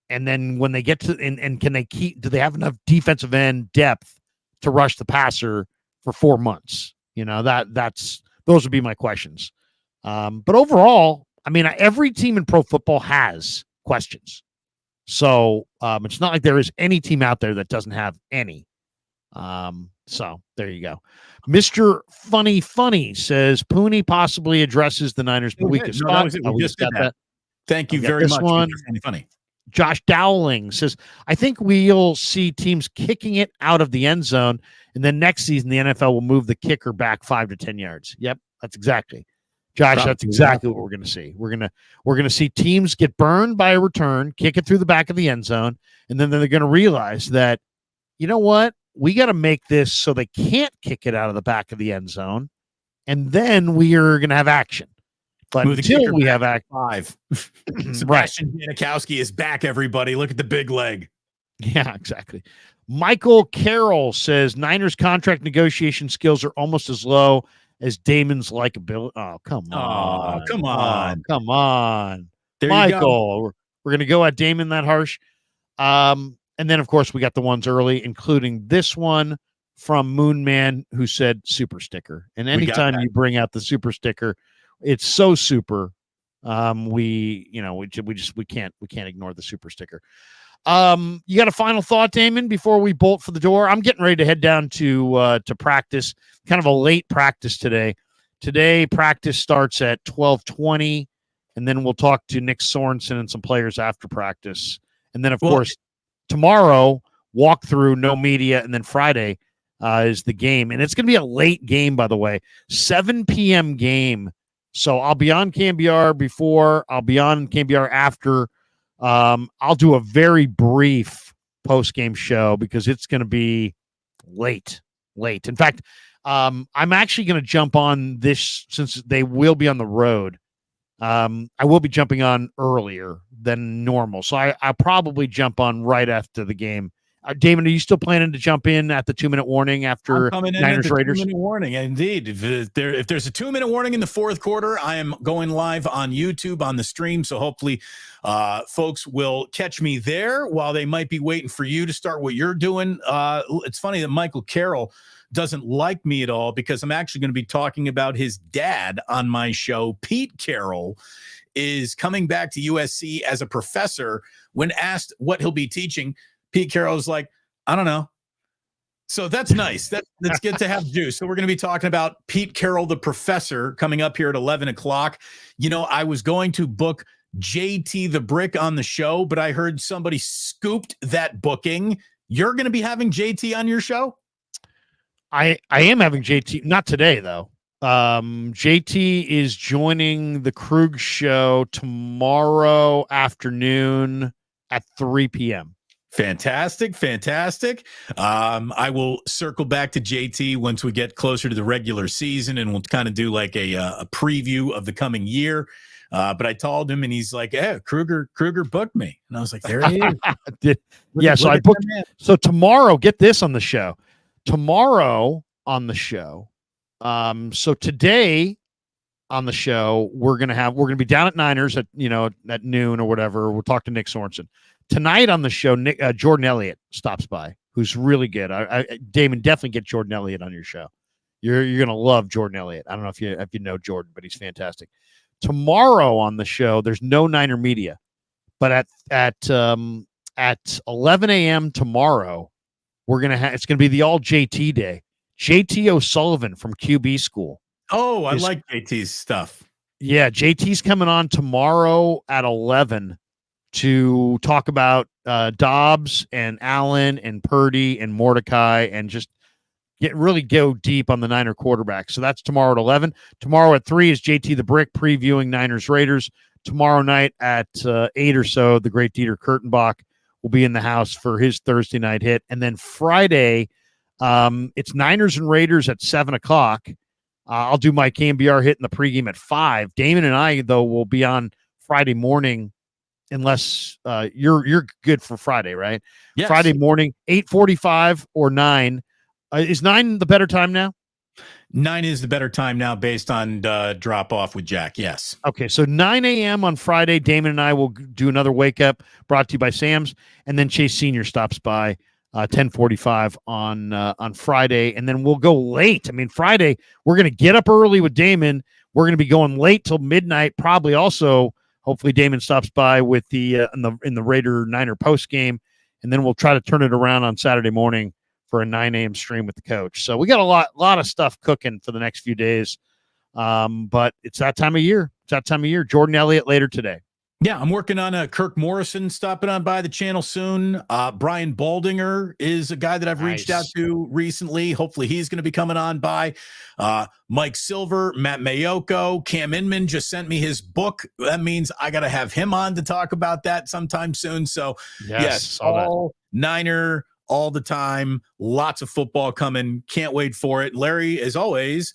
then when they get to and can they do they have enough defensive end depth to rush the passer for 4 months? Those would be my questions. But overall, I mean, every team in pro football has questions. So it's not like there is any team out there that doesn't have any. So there you go. Mr. Funny says Puni possibly addresses the Niners' weakest spot. We just got that. Thank you very much. One. Funny. Josh Dowling says, I think we'll see teams kicking it out of the end zone, and then next season the NFL will move the kicker back 5 to 10 yards. Yep, that's exactly. Josh, that's exactly what we're going to see. We're going to see teams get burned by a return, kick it through the back of the end zone, and then they're going to realize that, you know what? We got to make this so they can't kick it out of the back of the end zone, and then we are going to have action. But until we have act 5, Sebastian Janikowski is back, everybody. Look at the big leg. Yeah, exactly. Michael Carroll says Niners contract negotiation skills are almost as low as Damon's likability. Oh, come on. Oh, come on. Oh, come on. There Michael, we're going to go at Damon that harsh. And then, of course, we got the ones early, including this one from Moonman, who said super sticker. And anytime you bring out the super sticker, it's so super. We can't ignore the super sticker. You got a final thought, Damon, before we bolt for the door? I'm getting ready to head down to practice, kind of a late practice today. Today, practice starts at 12:20, and then we'll talk to Nick Sorensen and some players after practice. And then, of course, tomorrow, walk through, no media, and then Friday is the game. And it's going to be a late game, by the way, 7 p.m. game. So I'll be on KMBR before, I'll be on KMBR after. I'll do a very brief post-game show because it's going to be late. In fact, I'm actually going to jump on this since they will be on the road. I will be jumping on earlier than normal. So I'll probably jump on right after the game Damon, are you still planning to jump in at the 2-minute warning after Niners Raiders? 2-minute warning, indeed. If there's a 2-minute warning in the fourth quarter, I am going live on YouTube on the stream. So hopefully, folks will catch me there while they might be waiting for you to start what you're doing. It's funny that Michael Carroll doesn't like me at all because I'm actually going to be talking about his dad on my show. Pete Carroll is coming back to USC as a professor. When asked what he'll be teaching, Pete Carroll's like, I don't know. So that's nice. That's good to have juice. So we're going to be talking about Pete Carroll, the professor, coming up here at 11 o'clock. You know, I was going to book JT the Brick on the show, but I heard somebody scooped that booking. You're going to be having JT on your show? I am having JT, not today though. JT is joining the Krug show tomorrow afternoon at 3 p.m. Fantastic. I will circle back to JT once we get closer to the regular season, and we'll kind of do like a preview of the coming year. But I told him, and he's like, "Hey, Kruger booked me," and I was like, "There he is." So I booked. So tomorrow, get this on the show. Tomorrow on the show. So today on the show, we're gonna be down at Niners at noon or whatever. We'll talk to Nick Sorensen. Tonight on the show, Jordan Elliott stops by, who's really good. Damon, definitely get Jordan Elliott on your show. You're gonna love Jordan Elliott. I don't know if you know Jordan, but he's fantastic. Tomorrow on the show, there's no Niner media, but at 11 a.m. tomorrow, it's gonna be the all JT day. JT O'Sullivan from QB School. Oh, I like JT's stuff. Yeah, JT's coming on tomorrow at 11 to talk about Dobbs and Allen and Purdy and Mordecai and just really go deep on the Niner quarterback. So that's tomorrow at 11. Tomorrow at 3 is JT the Brick previewing Niners Raiders. Tomorrow night at 8 or so, the great Dieter Kurtenbach will be in the house for his Thursday night hit. And then Friday, it's Niners and Raiders at 7 o'clock. I'll do my KMBR hit in the pregame at 5. Damon and I, though, will be on Friday morning, unless you're good for Friday, right? Yes. Friday morning, 8:45 or 9. Is 9 the better time now? 9 is the better time now based on drop off with Jack. Yes. Okay, so 9 a.m. on Friday, Damon and I will do another wake up brought to you by Sam's, and then Chase Sr. stops by 10:45 on Friday, and then we'll go late. I mean, Friday we're going to get up early with Damon. We're going to be going late till midnight. Probably also, hopefully, Damon stops by with the in the Raider Niner post game, and then we'll try to turn it around on Saturday morning for a 9 a.m. stream with the coach. So we got a lot of stuff cooking for the next few days. But it's that time of year. Jordan Elliott later today. Yeah, I'm working on Kirk Morrison stopping on by the channel soon. Brian Baldinger is a guy that I've reached out to recently. Hopefully he's going to be coming on by. Mike Silver, Matt Mayoko, Cam Inman just sent me his book. That means I got to have him on to talk about that sometime soon. So yes, all Niner all the time. Lots of football coming. Can't wait for it. Larry, as always,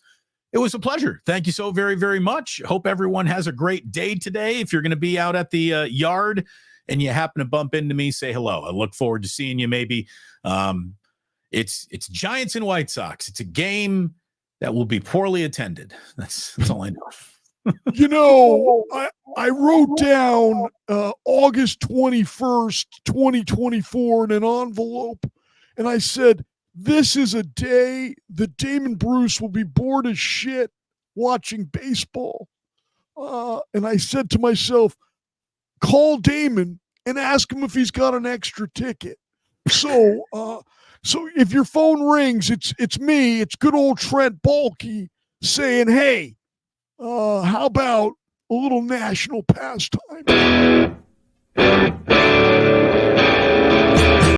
it was a pleasure. Thank you so very, very much. Hope everyone has a great day today. If you're going to be out at the yard and you happen to bump into me, say hello. I look forward to seeing you maybe. It's Giants and White Sox. It's a game that will be poorly attended. That's all I know. I wrote down August 21st, 2024 in an envelope, and I said, this is a day that Damon Bruce will be bored as shit watching baseball. And I said to myself, call Damon and ask him if he's got an extra ticket. So if your phone rings, it's me. It's good old Trent Baalke saying, hey, how about a little national pastime?